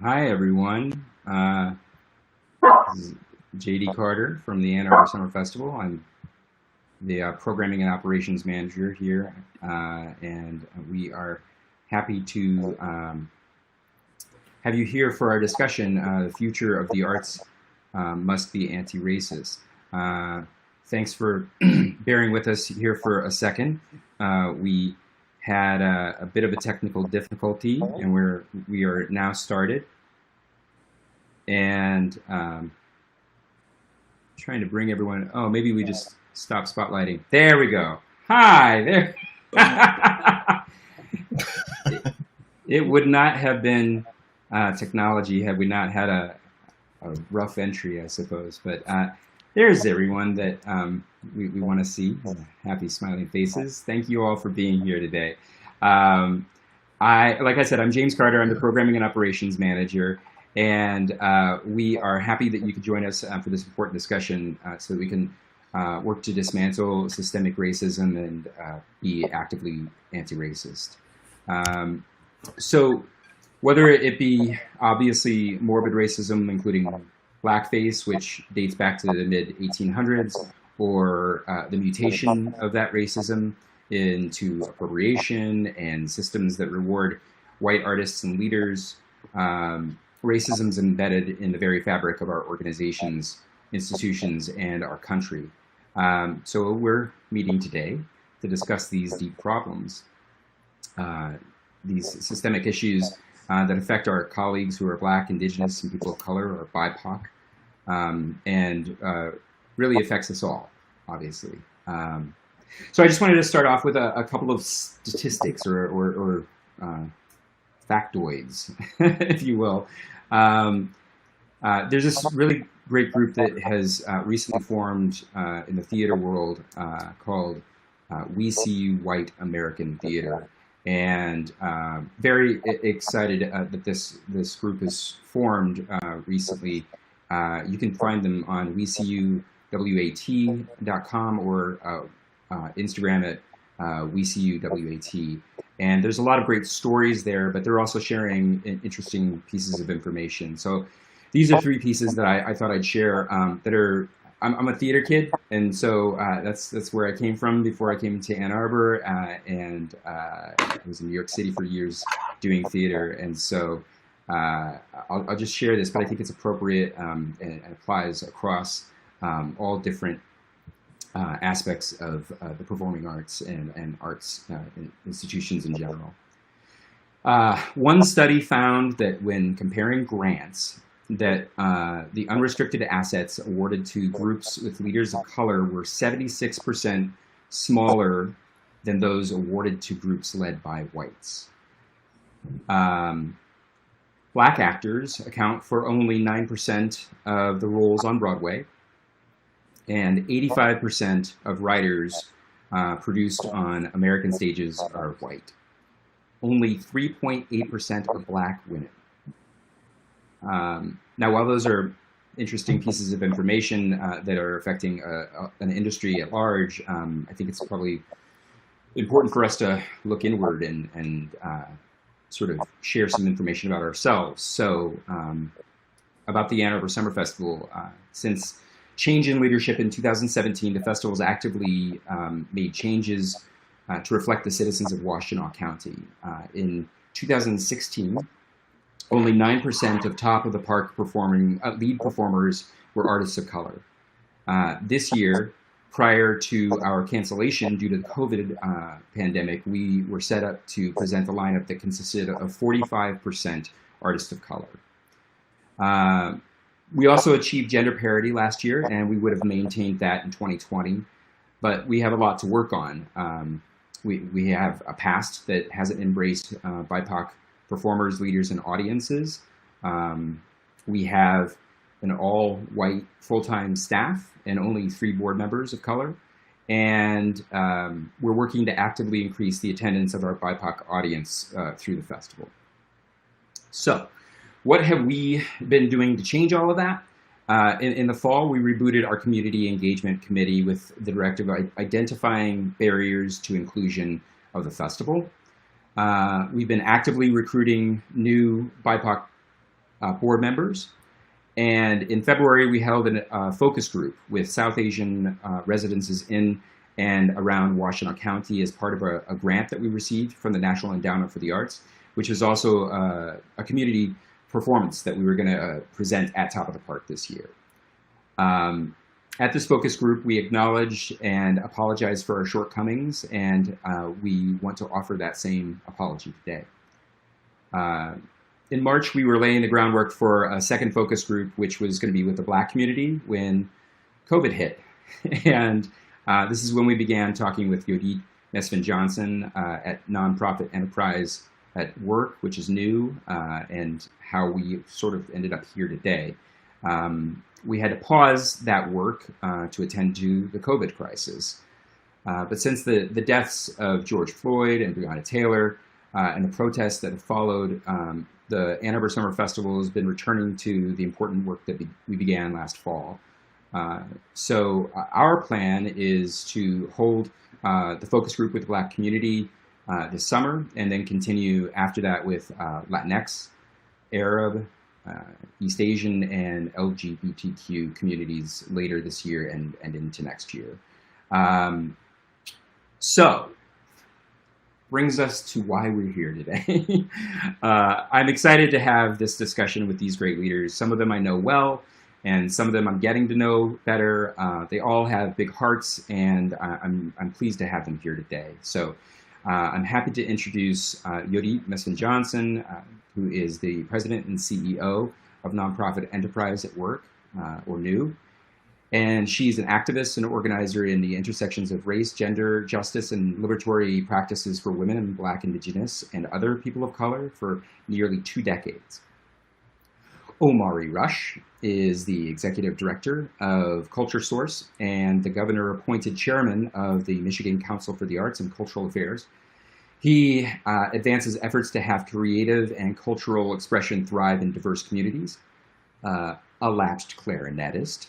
Hi, everyone. This is JD Carter from the Ann Arbor Summer Festival. I'm the Programming and Operations Manager here, and we are happy to have you here for our discussion, The Future of the Arts Must Be Anti-Racist. Thanks for bearing with us here for a second. We had a bit of a technical difficulty, and we are now started. And trying to bring everyone. Oh, maybe we just stop spotlighting. There we go. Hi there. It would not have been technology had we not had a rough entry, I suppose. But there's everyone that we want to see. Happy smiling faces. Thank you all for being here today. Like I said, I'm James Carter. I'm the Programming and Operations Manager. And we are happy that you could join us for this important discussion so that we can work to dismantle systemic racism and be actively anti-racist. So whether it be obviously morbid racism, including blackface, which dates back to the mid-1800s, or the mutation of that racism into appropriation and systems that reward white artists and leaders, racism is embedded in the very fabric of our organizations, institutions, and our country. So we're meeting today to discuss these deep problems, these systemic issues that affect our colleagues who are Black, Indigenous, and people of color, or BIPOC, and really affects us all, obviously. So I just wanted to start off with a couple of statistics or factoids, if you will. There's this really great group that has recently formed in the theater world called We See You White American Theater. And very excited that this group is formed recently. You can find them on WeSeeYouWAT.com or Instagram at WeSeeYouWAT. And there's a lot of great stories there, but they're also sharing interesting pieces of information. So these are three pieces that I thought I'd share that are, I'm a theater kid, and so that's where I came from before I came to Ann Arbor, and I was in New York City for years doing theater, and so I'll just share this, but I think it's appropriate and applies across all different aspects of the performing arts and arts institutions in general. One study found that when comparing grants, that the unrestricted assets awarded to groups with leaders of color were 76% smaller than those awarded to groups led by whites. Black actors account for only 9% of the roles on Broadway, and 85% of writers produced on American stages are white. Only 3.8% are Black women. Now, while those are interesting pieces of information that are affecting an industry at large, I think it's probably important for us to look inward and sort of share some information about ourselves. So, about the Ann Arbor Summer Festival, since change in leadership in 2017, the festival has actively made changes to reflect the citizens of Washtenaw County. In 2016, only 9% of top of the park performing lead performers were artists of color. This year, prior to our cancellation due to the COVID pandemic, we were set up to present a lineup that consisted of 45% artists of color. We also achieved gender parity last year, and we would have maintained that in 2020, but we have a lot to work on. We have a past that hasn't embraced BIPOC performers, leaders, and audiences. We have an all-white full-time staff and only 3 board members of color. And we're working to actively increase the attendance of our BIPOC audience through the festival. So, what have we been doing to change all of that? In the fall, we rebooted our community engagement committee with the directive of identifying barriers to inclusion of the festival. We've been actively recruiting new BIPOC board members. And in February, we held a focus group with South Asian residences in and around Washtenaw County as part of a grant that we received from the National Endowment for the Arts, which was also a community performance that we were going to present at Top of the Park this year. At this focus group, we acknowledged and apologized for our shortcomings, and we want to offer that same apology today. In March, we were laying the groundwork for a second focus group, which was going to be with the Black community when COVID hit. And this is when we began talking with Yodit Mesvin-Johnson at Nonprofit Enterprise at Work, which is new, and how we sort of ended up here today. We had to pause that work to attend to the COVID crisis. But since the deaths of George Floyd and Breonna Taylor and the protests that have followed, the Ann Arbor Summer Festival has been returning to the important work that we began last fall. So our plan is to hold the focus group with the Black community this summer, and then continue after that with Latinx, Arab, East Asian, and LGBTQ communities later this year and into next year. So, brings us to why we're here today. I'm excited to have this discussion with these great leaders. Some of them I know well, and some of them I'm getting to know better. They all have big hearts, and I'm pleased to have them here today. So I'm happy to introduce Yodit Mesvin-Johnson, who is the president and CEO of Nonprofit Enterprise at Work, or NEW. And she's an activist and organizer in the intersections of race, gender, justice, and liberatory practices for women and Black, Indigenous, and other people of color for nearly 2 decades. Omari Rush is the executive director of Culture Source and the governor-appointed chairman of the Michigan Council for the Arts and Cultural Affairs. He advances efforts to have creative and cultural expression thrive in diverse communities. A lapsed clarinetist,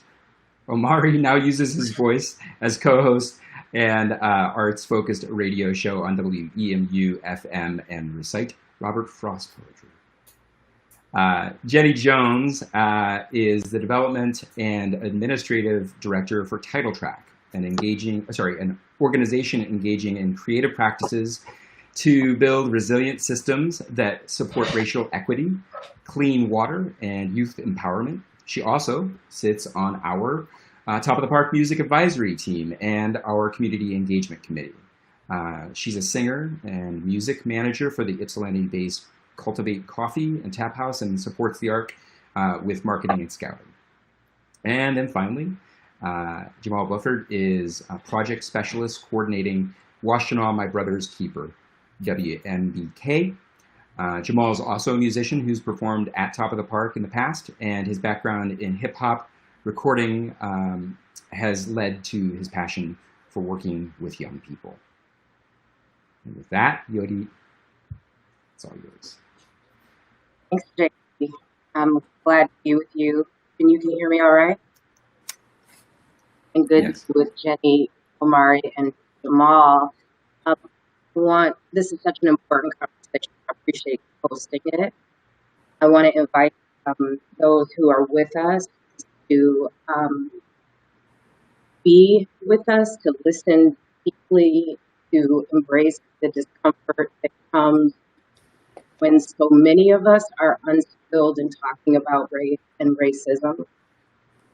Omari now uses his voice as co-host and arts-focused radio show on WEMU FM and recite Robert Frost poetry. Jenny Jones is the development and administrative director for Title Track, an organization engaging in creative practices to build resilient systems that support racial equity, clean water, and youth empowerment. She also sits on our Top of the Park Music Advisory Team and our Community Engagement Committee. She's a singer and music manager for the Ypsilanti-based Cultivate Coffee and Tap House, and supports the ARC with marketing and scouting. And then finally, Jamal Buffer is a project specialist coordinating Washtenaw My Brother's Keeper, WMBK. Jamal is also a musician who's performed at Top of the Park in the past, and his background in hip-hop recording has led to his passion for working with young people. And with that, Yodit, it's all yours. Thanks, JP. I'm glad to be with you. And you can hear me all right? And good Yes. to be with Jenny, Omari, and Jamal. This is such an important conversation. I appreciate hosting it. I want to invite those who are with us to be with us, to listen deeply, to embrace the discomfort that comes when so many of us are unskilled in talking about race and racism,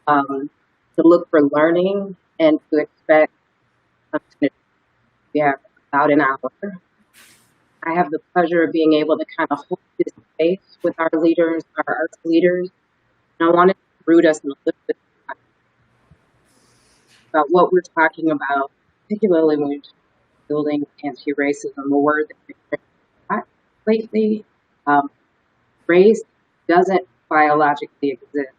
to look for learning and to expect opportunity. We have about an hour. I have the pleasure of being able to kind of hold this space with our leaders, our arts leaders, and I wanted to root us in a little bit about what we're talking about, particularly when we're building anti-racism, a word that we've heard a lot lately. Race doesn't biologically exist.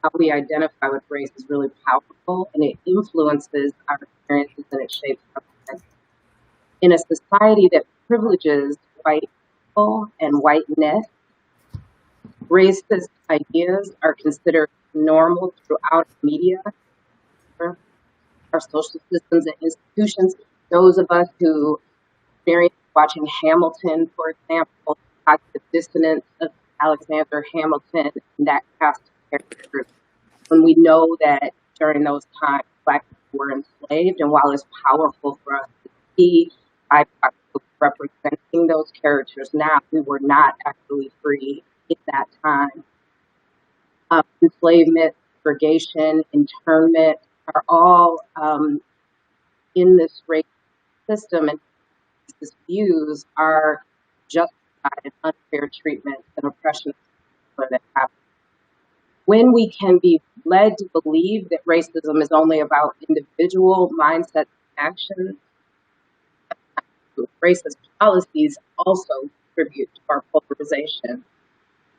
How we identify with race is really powerful, and it influences our experiences and it shapes our lives. In a society that privileges white people and whiteness, racist ideas are considered normal throughout media, our social systems and institutions. Those of us who experience watching Hamilton, for example, cognitive dissonance of Alexander Hamilton and that cast of characters, when we know that during those times Black people were enslaved, and while it's powerful for us to see BIPOC folks representing those characters now, we were not actually free at that time. Enslavement, segregation, internment are all in this race system, and these views are justified in unfair treatment and oppression that happens. When we can be led to believe that racism is only about individual mindsets and actions, racist policies also contribute to our polarization.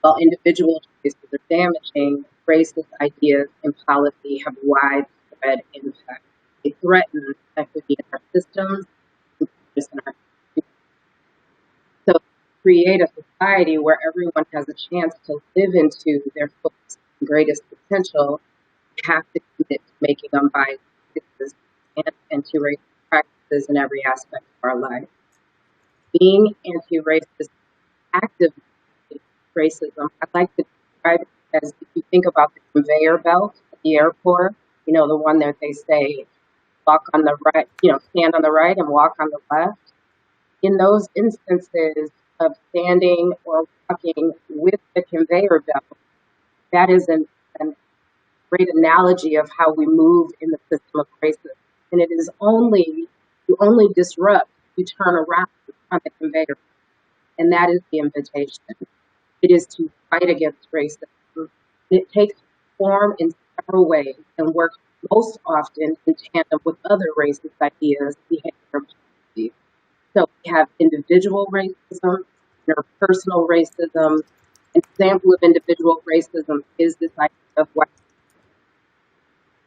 While individual choices are damaging, racist ideas and policy have widespread impact. They threaten equity in our systems, and in our communities. So, to create a society where everyone has a chance to live into their fullest and greatest potential, we have to commit to making unbiased choices and anti-racist practices in every aspect of our life. Being anti-racist, active racism, I'd like to describe it as, if you think about the conveyor belt at the airport, you know, the one that they say, walk on the right, you know, stand on the right and walk on the left. In those instances of standing or walking with the conveyor belt, that is a great analogy of how we move in the system of racism. And it is only, you only disrupt, you turn around on the conveyor belt. And that is the invitation. It is to fight against racism. It takes form in several ways and works most often in tandem with other racist ideas, behavior, and policies. So we have individual racism, interpersonal racism. An example of individual racism is this idea of white.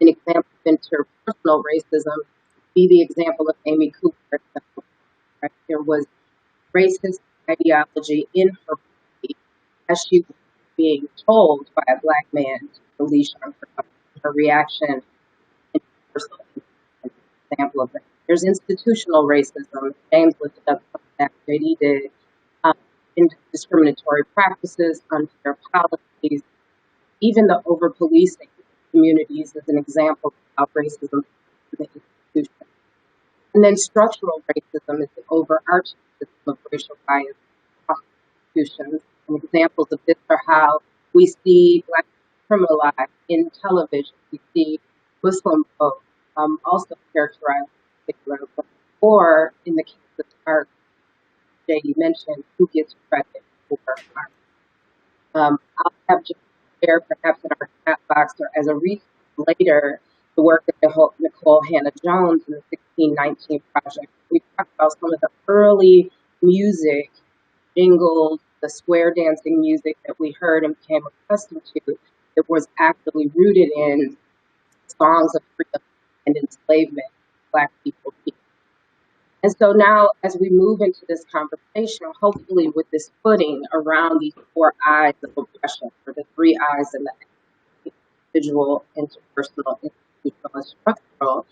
An example of interpersonal racism would be the example of Amy Cooper. Right? There was racist ideology in her body as she was being told by a Black man to release on her reaction. Personal example of that. There's institutional racism. James lifted up that he did. In discriminatory practices, unfair policies, even the over-policing communities is an example of racism in the institution. And then structural racism is the overarching system of racial bias across institutions. And examples of this are how we see Black criminalized in television. We see Muslim folks also characterized in particular, or in the case of art, JD mentioned, who gets credit for art. I'll have just share perhaps in our chat box or as a resource later the work of Nicole Hannah-Jones in the 1619 Project. We talked about some of the early music, jingles, the square dancing music that we heard and became accustomed to that was actually rooted in songs of freedom and enslavement of Black people. And so now, as we move into this conversation, hopefully with this footing around these four eyes of oppression, or the three eyes in the individual, interpersonal, institutional, and structural,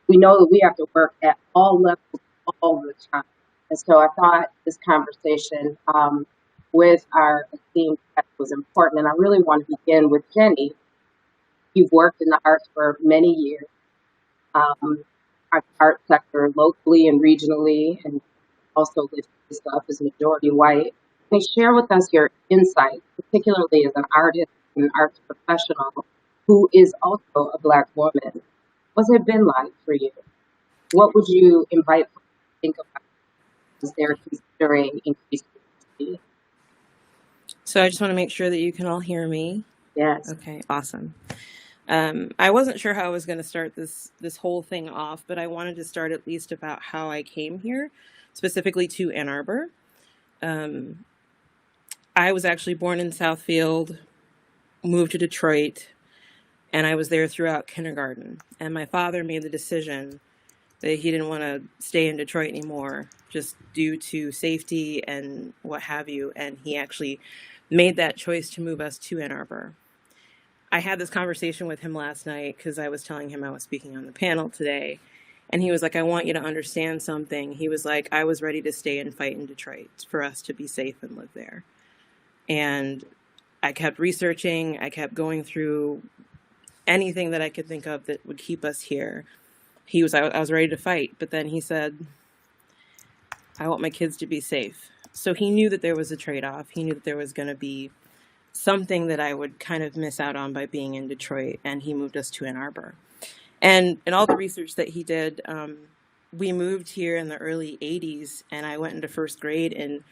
we know that we have to work at all levels all the time. And so I thought this conversation with our esteemed guest was important. And I really want to begin with Jenny. You've worked in the arts for many years. Our art sector locally and regionally, and also lift yourself as majority white. Can you share with us your insights, particularly as an artist and an arts professional who is also a Black woman? What's it been like for you? What would you invite people to think about as they're considering increased diversity? So I just want to make sure that you can all hear me. Yes. Okay, awesome. I wasn't sure how I was going to start this whole thing off, but I wanted to start at least about how I came here, specifically to Ann Arbor. I was actually born in Southfield, moved to Detroit, and I was there throughout kindergarten. And my father made the decision that he didn't want to stay in Detroit anymore, just due to safety and what have you. And he actually made that choice to move us to Ann Arbor. I had this conversation with him last night because I was telling him I was speaking on the panel today. And he was like, I want you to understand something. He was like, I was ready to stay and fight in Detroit for us to be safe and live there. And I kept researching. I kept going through anything that I could think of that would keep us here. I was ready to fight, but then he said, I want my kids to be safe. So he knew that there was a trade-off. He knew that there was going to be something that I would kind of miss out on by being in Detroit, and he moved us to Ann Arbor. And in all the research that he did, we moved here in the early 80s, and I went into first grade in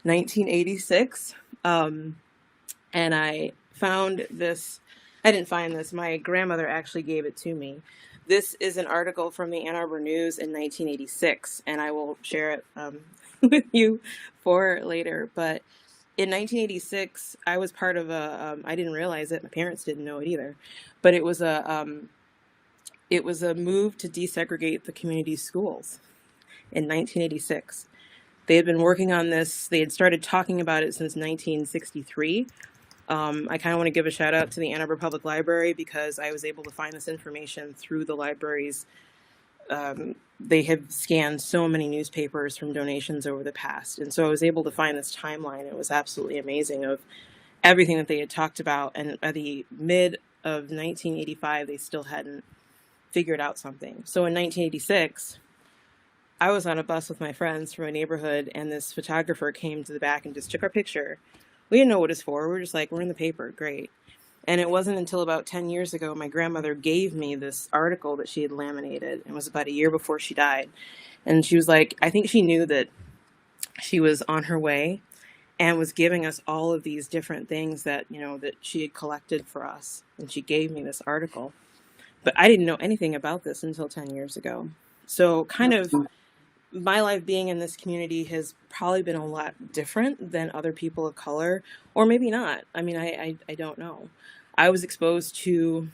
1986. And I found this, I didn't find this, my grandmother actually gave it to me. This is an article from the Ann Arbor News in 1986, and I will share it with you for later. But in 1986, I was part of I didn't realize it, my parents didn't know it either, but it was a move to desegregate the community schools in 1986. They had been working on this, they had started talking about it since 1963. I kind of want to give a shout out to the Ann Arbor Public Library because I was able to find this information through the libraries. They have scanned so many newspapers from donations over the past. And so I was able to find this timeline. It was absolutely amazing of everything that they had talked about. And by the mid of 1985, they still hadn't figured out something. So in 1986, I was on a bus with my friends from a neighborhood, and this photographer came to the back and just took our picture. We didn't know what it's for. We were just like, we're in the paper. Great. And it wasn't until about 10 years ago, my grandmother gave me this article that she had laminated. It was about a year before she died. And she was like, I think she knew that she was on her way and was giving us all of these different things that, that she had collected for us. And she gave me this article. But I didn't know anything about this until 10 years ago. So kind of my life being in this community has probably been a lot different than other people of color, or maybe not. I mean, I don't know. I was exposed to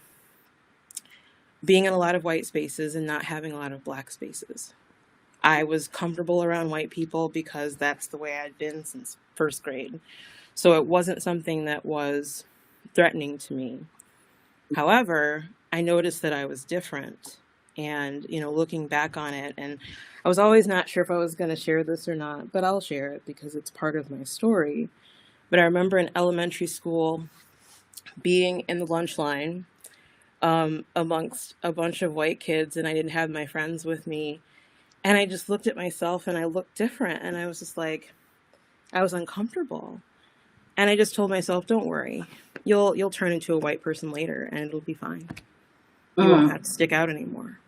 being in a lot of white spaces and not having a lot of black spaces. I was comfortable around white people because that's the way I'd been since first grade. So it wasn't something that was threatening to me. However, I noticed that I was different. And, looking back on it, and I was always not sure if I was going to share this or not, but I'll share it because it's part of my story. But I remember in elementary school being in the lunch line amongst a bunch of white kids, and I didn't have my friends with me. And I just looked at myself and I looked different, and I was just like, I was uncomfortable. And I just told myself, don't worry, you'll turn into a white person later and it'll be fine. You won't have to stick out anymore.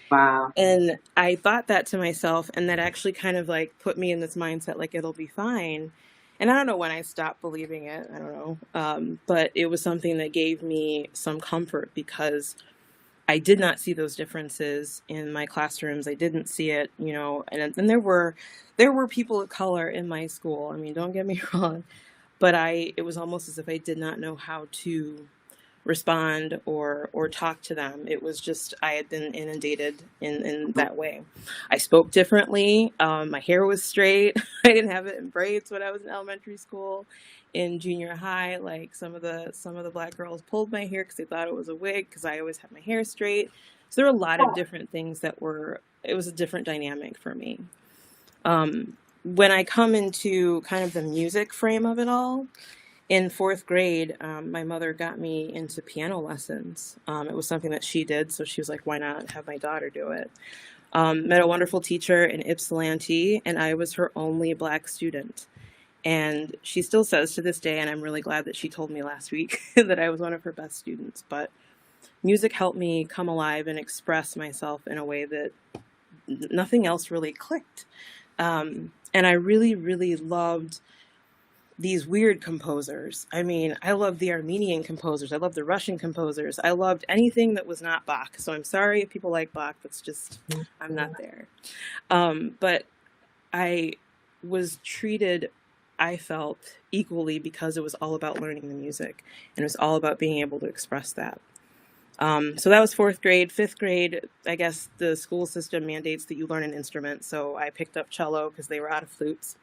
Wow. And I thought that to myself, and that actually kind of like put me in this mindset, like it'll be fine. And I don't know when I stopped believing it. I don't know. But it was something that gave me some comfort because I did not see those differences in my classrooms. I didn't see it, and there were people of color in my school. I mean, don't get me wrong, but it was almost as if I did not know how to respond or talk to them. It was just, I had been inundated in that way. I spoke differently. My hair was straight. I didn't have it in braids when I was in elementary school. In junior high, like some of the black girls pulled my hair because they thought it was a wig because I always had my hair straight. So there were a lot of different things it was a different dynamic for me. When I come into kind of the music frame of it all, in fourth grade, my mother got me into piano lessons. It was something that she did, so she was like, why not have my daughter do it? Met a wonderful teacher in Ypsilanti, and I was her only black student. And she still says to this day, and I'm really glad that she told me last week that I was one of her best students, but music helped me come alive and express myself in a way that nothing else really clicked. And I really, really loved these weird composers. I mean, I loved the Armenian composers. I loved the Russian composers. I loved anything that was not Bach. So I'm sorry if people like Bach. That's just, I'm not there. But I was treated, I felt, equally because it was all about learning the music. And it was all about being able to express that. So that was fourth grade. Fifth grade, I guess the school system mandates that you learn an instrument. So I picked up cello because they were out of flutes.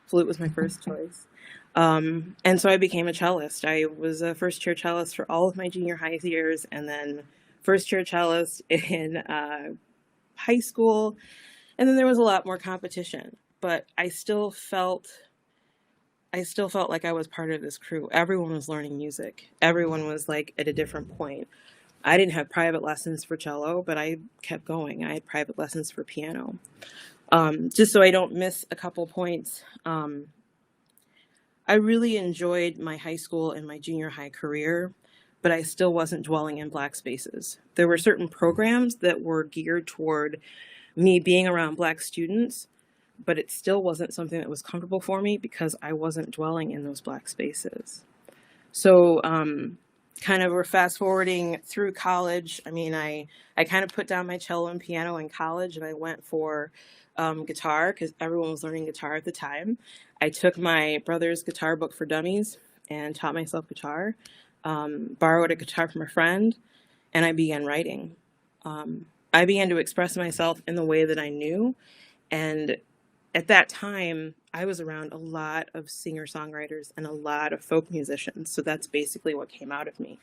Flute was my first choice. And so I became a cellist. I was a first chair cellist for all of my junior high years, and then first chair cellist in high school. And then there was a lot more competition, but I still felt I still felt like I was part of this crew. Everyone was learning music. Everyone was like at a different point. I didn't have private lessons for cello, but I kept going. I had private lessons for piano. Just so I don't miss a couple points. I really enjoyed my high school and my junior high career, but I still wasn't dwelling in Black spaces. There were certain programs that were geared toward me being around Black students, but it still wasn't something that was comfortable for me because I wasn't dwelling in those Black spaces. So, kind of we're fast forwarding through college. I mean, I kind of put down my cello and piano in college, and I went for guitar because everyone was learning guitar at the time. I took my brother's guitar book for dummies and taught myself guitar, borrowed a guitar from a friend, and I began writing. I began to express myself in the way that I knew. And at that time, I was around a lot of singer-songwriters and a lot of folk musicians. So that's basically what came out of me.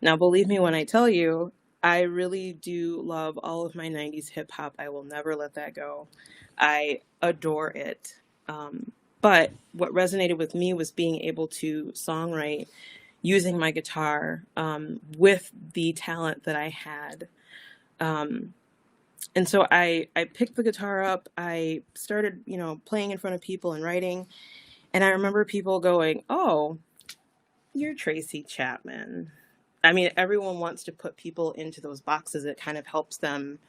Now, believe me when I tell you, I really do love all of my 90s hip hop. I will never let that go. I adore it. But what resonated with me was being able to songwrite using my guitar with the talent that I had. And so I picked the guitar up. I started, playing in front of people and writing. And I remember people going, "Oh, you're Tracy Chapman." I mean, everyone wants to put people into those boxes. It kind of helps them,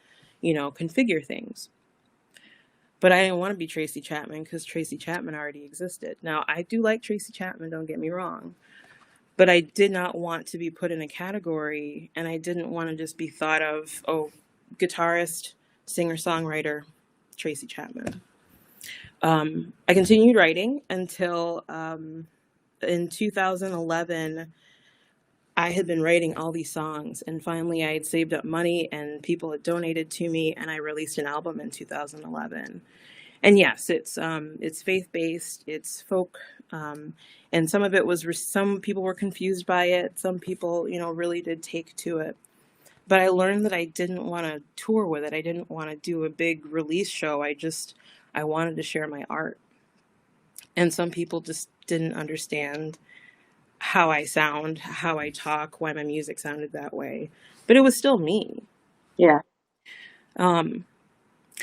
configure things. But I didn't want to be Tracy Chapman because Tracy Chapman already existed. Now, I do like Tracy Chapman, don't get me wrong. But I did not want to be put in a category, and I didn't want to just be thought of, guitarist, singer-songwriter, Tracy Chapman. I continued writing until in 2011, I had been writing all these songs, and finally I had saved up money and people had donated to me, and I released an album in 2011. And yes, it's faith-based, it's folk, and some of it was, some people were confused by it, some people, really did take to it. But I learned that I didn't want to tour with it. I didn't want to do a big release show. I wanted to share my art. And some people just didn't understand how I sound, how I talk, why my music sounded that way. But it was still me. Yeah.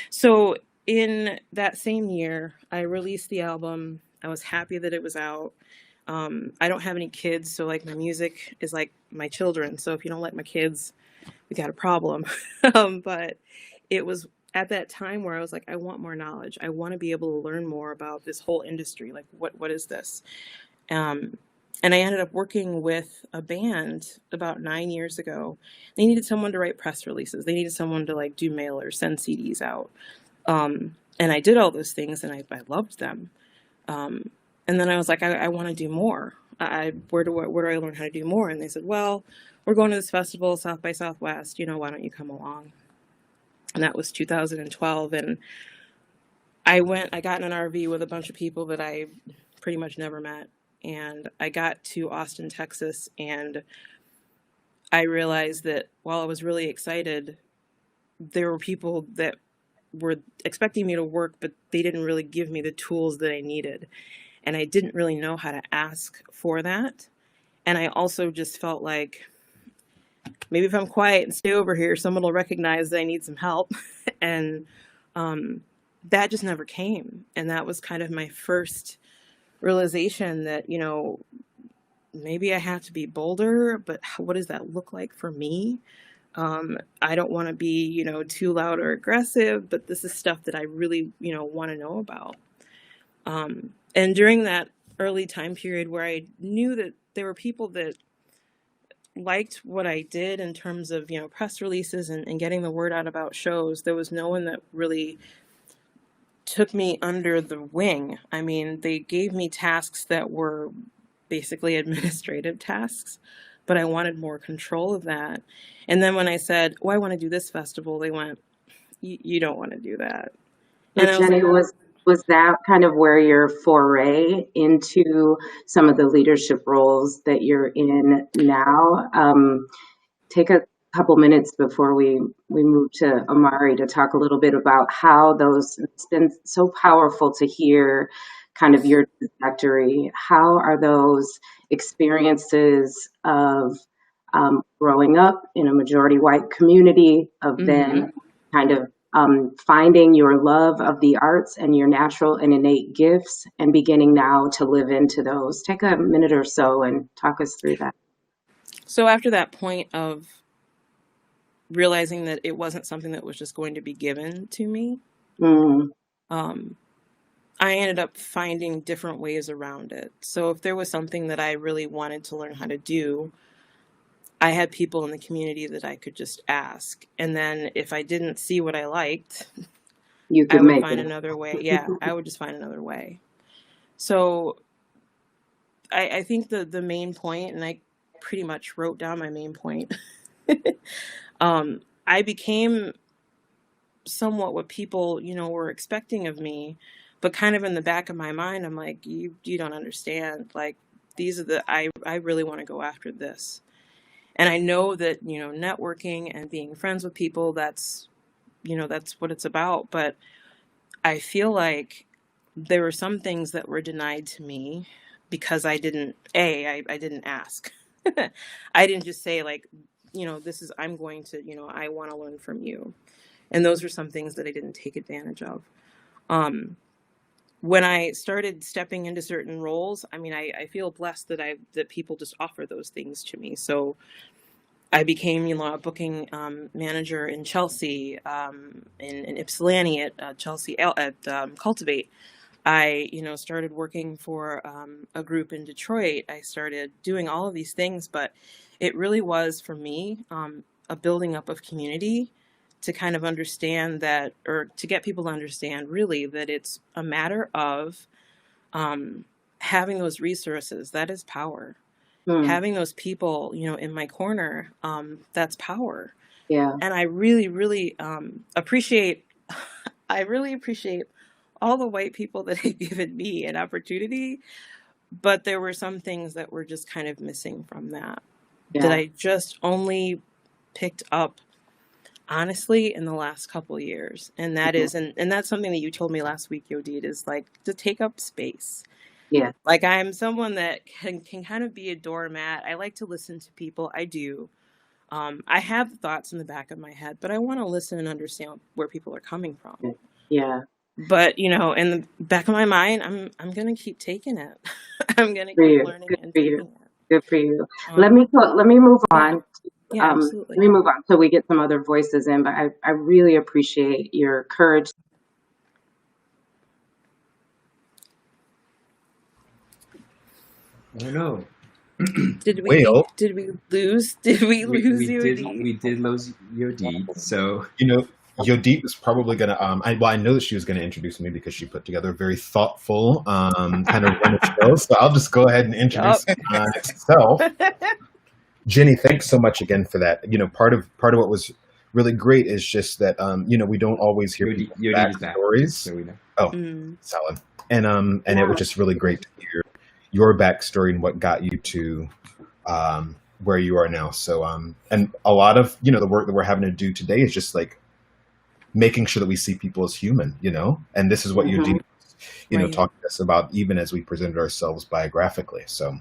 So in that same year, I released the album. I was happy that it was out. I don't have any kids, so like my music is like my children. So if you don't like my kids, we got a problem. But it was at that time where I was like, I want more knowledge. I want to be able to learn more about this whole industry. Like, what is this? And I ended up working with a band about 9 years ago. They needed someone to write press releases. They needed someone to like do mailers, send CDs out. And I did all those things, and I loved them. And then I was like, I want to do more. Where do I learn how to do more? And they said, well, we're going to this festival, South by Southwest, why don't you come along? And that was 2012. And I got in an RV with a bunch of people that I pretty much never met. And I got to Austin, Texas, and I realized that while I was really excited, there were people that were expecting me to work, but they didn't really give me the tools that I needed. And I didn't really know how to ask for that. And I also just felt like, maybe if I'm quiet and stay over here, someone will recognize that I need some help. And that just never came. And that was kind of my first realization that, maybe I have to be bolder, but what does that look like for me? I don't want to be, too loud or aggressive, but this is stuff that I really, want to know about. And during that early time period where I knew that there were people that liked what I did in terms of, press releases and getting the word out about shows, there was no one that really took me under the wing. I mean, they gave me tasks that were basically administrative tasks, but I wanted more control of that. And then when I said, I want to do this festival, they went, you don't want to do that. And Jenny, was that kind of where your foray into some of the leadership roles that you're in now? Take a couple minutes before we move to Amari to talk a little bit about how it's been so powerful to hear kind of your trajectory, how are those experiences of growing up in a majority white community, of then kind of finding your love of the arts and your natural and innate gifts and beginning now to live into those? Take a minute or so and talk us through that. So after that point of realizing that it wasn't something that was just going to be given to me, I ended up finding different ways around it. So if there was something that I really wanted to learn how to do, I had people in the community that I could just ask. And then if I didn't see what I liked, You I could would make find it. another way. Yeah, I would just find another way. So I think the main point, and I pretty much wrote down my main point, I became somewhat what people, were expecting of me, but kind of in the back of my mind, I'm like, you don't understand. Like, these are I really want to go after this. And I know that, networking and being friends with people, that's what it's about. But I feel like there were some things that were denied to me because I didn't ask. I didn't just say, like, I'm going to, I want to learn from you. And those are some things that I didn't take advantage of. When I started stepping into certain roles, I mean, I feel blessed that people just offer those things to me. So I became, a booking manager in Chelsea, in Ypsilanti at Chelsea at Cultivate. I, started working for a group in Detroit. I started doing all of these things, but it really was for me a building up of community to kind of understand that, or to get people to understand really that it's a matter of having those resources. That is power. Having those people, in my corner, that's power. Yeah. And I really, really appreciate all the white people that have given me an opportunity. But there were some things that were just kind of missing from that I just only picked up, honestly, in the last couple of years. And that is, and that's something that you told me last week, Yodit, is like to take up space. Yeah. Like, I'm someone that can kind of be a doormat. I like to listen to people. I do. I have thoughts in the back of my head, but I want to listen and understand where people are coming from. Yeah. But, in the back of my mind, I'm going to keep taking it. I'm going to For keep you. learning Good and for you. taking it. Good for you. Let me move on. Yeah, absolutely. Let me move on so we get some other voices in, but I really appreciate your courage. I don't know. Did we Well, lose? Did we lose we Yodit? did lose Yodit. So Yodit was probably going to, I know that she was going to introduce me because she put together a very thoughtful kind of run of show. So I'll just go ahead and introduce myself. Jenny, thanks so much again for that. Part of what was really great is just that, we don't always hear backstories. So we know. Oh, solid. And it was just really great to hear your backstory and what got you to where you are now. So, and a lot of, the work that we're having to do today is just like making sure that we see people as human, and this is what you do, talking to us about, even as we presented ourselves biographically. So.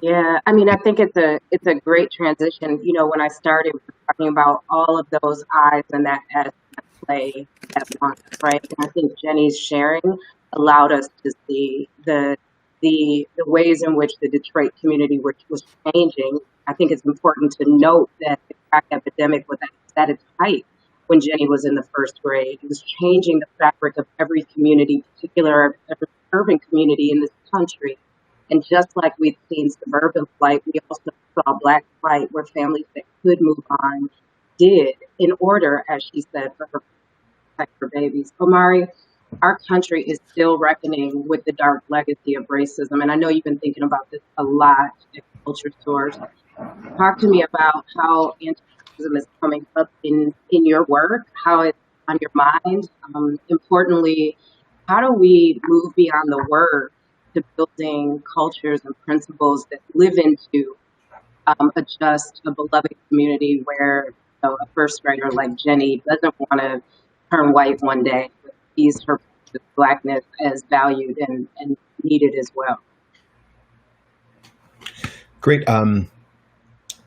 Yeah, I mean, I think it's a great transition. When I started talking about all of those eyes and that as play at once, right? And I think Jenny's sharing allowed us to see the ways in which the Detroit community was changing. I think it's important to note that the crack epidemic was at its height when Jenny was in the first grade. It was changing the fabric of every community, particular every urban community in this country. And just like we've seen suburban flight, we also saw Black flight where families that could move on did in order, as she said, for her protect her babies. Omari, our country is still reckoning with the dark legacy of racism. And I know you've been thinking about this a lot at Culture Source. Talk to me about how anti-racism is coming up in your work, how it's on your mind. Importantly, how do we move beyond the word to building cultures and principles that live into a just, a beloved community where a first grader like Jenny doesn't want to turn white one day, but sees her Blackness as valued and needed as well. Great.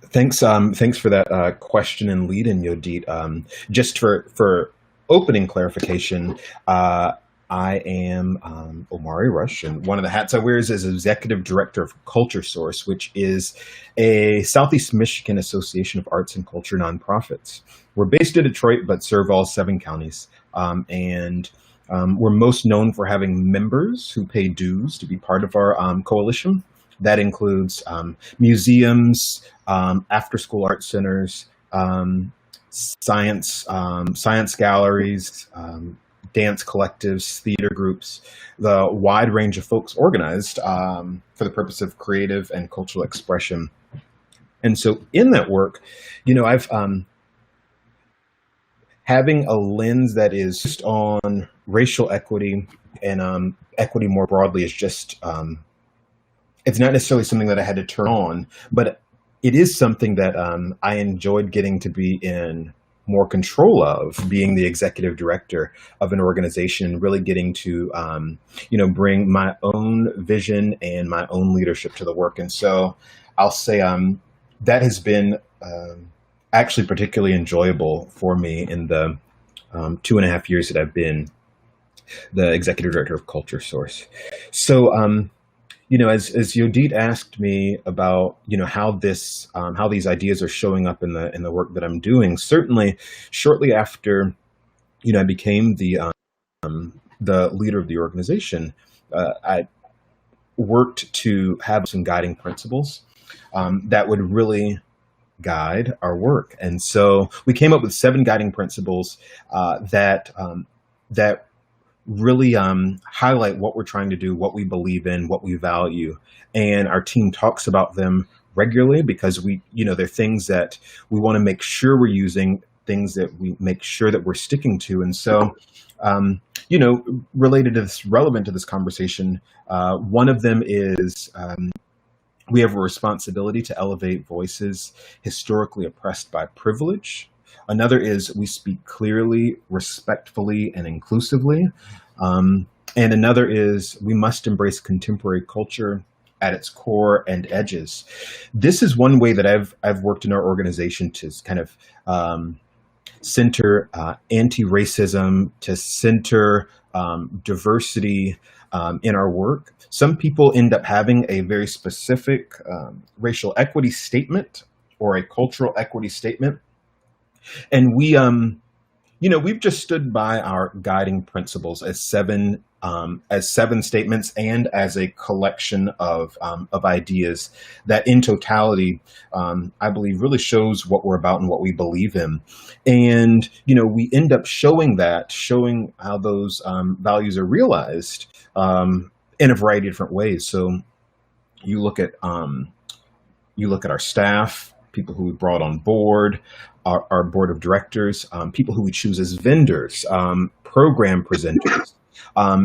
Thanks for that question and lead in, Yodit. Just for opening clarification, I am Omari Rush, and one of the hats I wear is as Executive Director of Culture Source, which is a Southeast Michigan Association of Arts and Culture nonprofits. We're based in Detroit, but serve all 7 counties. We're most known for having members who pay dues to be part of our coalition. That includes museums, after-school art centers, science galleries, dance collectives, theater groups, the wide range of folks organized for the purpose of creative and cultural expression. And so in that work, I've having a lens that is just on racial equity and equity more broadly is just, it's not necessarily something that I had to turn on, but it is something that I enjoyed getting to be in more control of, being the executive director of an organization and really getting to, bring my own vision and my own leadership to the work. And so I'll say that has been actually particularly enjoyable for me in the 2.5 years that I've been the executive director of Culture Source. So, as Yodit asked me about, how these ideas are showing up in the work that I'm doing, certainly shortly after, I became the leader of the organization, I worked to have some guiding principles that would really guide our work. And so we came up with 7 guiding principles that really highlight what we're trying to do, what we believe in, what we value. And our team talks about them regularly because they're things that we want to make sure we're using, things that we make sure that we're sticking to. And so, related to this, relevant to this conversation, one of them is we have a responsibility to elevate voices historically oppressed by privilege. Another is we speak clearly, respectfully, and inclusively. And another is we must embrace contemporary culture at its core and edges. This is one way that I've worked in our organization to kind of center anti-racism, to center diversity in our work. Some people end up having a very specific racial equity statement or a cultural equity statement. And we've just stood by our guiding principles as seven statements and as a collection of ideas that in totality, I believe really shows what we're about and what we believe in. And, we end up showing how those values are realized in a variety of different ways. So you look at our staff, people who we brought on board, our board of directors, people who we choose as vendors, program presenters,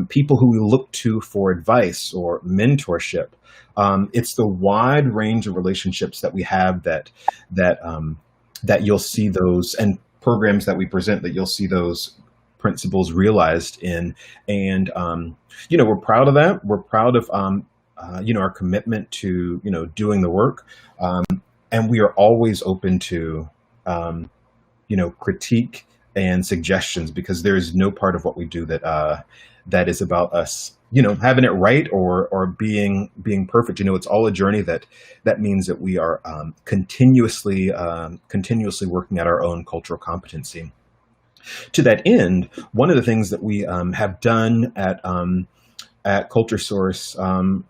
people who we look to for advice or mentorship. It's the wide range of relationships that we have that you'll see those, and programs that we present that you'll see those principles realized in. And we're proud of that. We're proud of our commitment to doing the work. And we are always open to, critique and suggestions, because there is no part of what we do that is about us, having it right or being perfect. It's all a journey that means that we are continuously working at our own cultural competency. To that end, one of the things that we have done at Culture Source,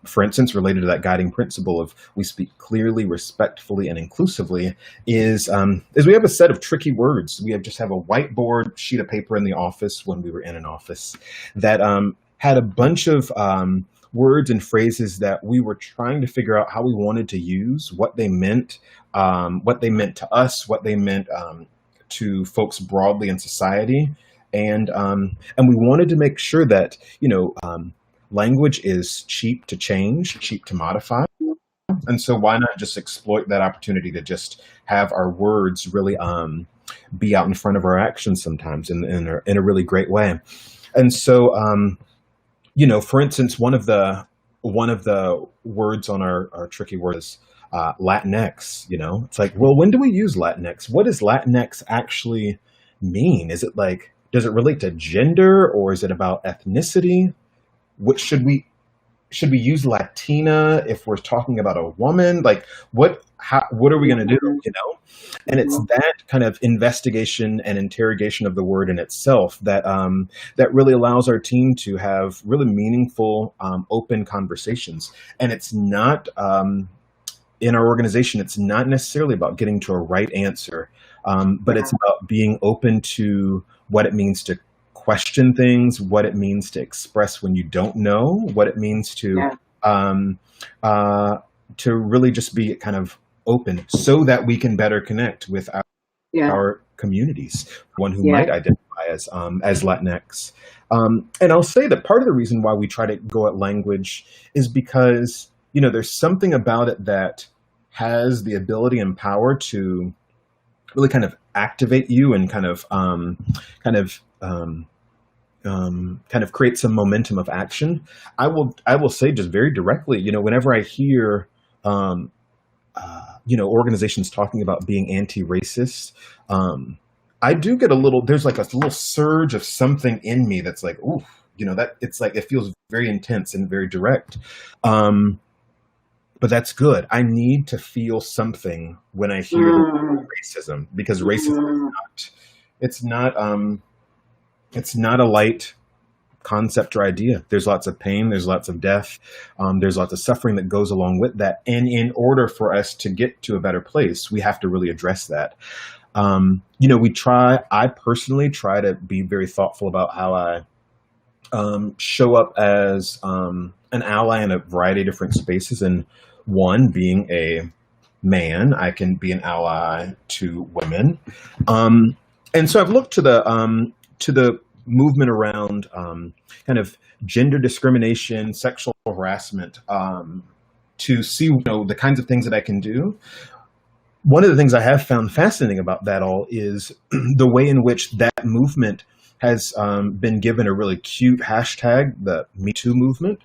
for instance, related to that guiding principle of we speak clearly, respectfully, and inclusively, is we have a set of tricky words. We just have a whiteboard sheet of paper in the office when we were in an office that had a bunch of words and phrases that we were trying to figure out how we wanted to use, what they meant to us, what they meant to folks broadly in society, and we wanted to make sure that language is cheap to change, cheap to modify. And so why not just exploit that opportunity to just have our words really be out in front of our actions sometimes in a really great way. And so, for instance, one of the words on our tricky word is Latinx. It's like, well, when do we use Latinx? What does Latinx actually mean? Is it like, does it relate to gender, or is it about ethnicity? What should we use Latina if we're talking about a woman? Like, what are we going to do? And it's that kind of investigation and interrogation of the word in itself that really allows our team to have really meaningful, open conversations. And it's not in our organization, it's not necessarily about getting to a right answer, but it's about being open to what it means to question things, what it means to express when you don't know, what it means to really just be kind of open so that we can better connect with our communities, one who might identify as Latinx. And I'll say that part of the reason why we try to go at language is because, there's something about it that has the ability and power to really kind of activate you and kind of create some momentum of action. I will say just very directly, whenever I hear, organizations talking about being anti-racist, I do get there's like a little surge of something in me that's like, ooh, that it's like, it feels very intense and very direct. But that's good. I need to feel something when I hear racism, because racism it's not a light concept or idea. There's lots of pain, there's lots of death, there's lots of suffering that goes along with that. And in order for us to get to a better place, we have to really address that. I personally try to be very thoughtful about how I show up as an ally in a variety of different spaces. And one, being a man, I can be an ally to women. And so I've looked to the movement around kind of gender discrimination, sexual harassment, to see the kinds of things that I can do. One of the things I have found fascinating about that all is the way in which that movement has been given a really cute hashtag, the Metoo Movement,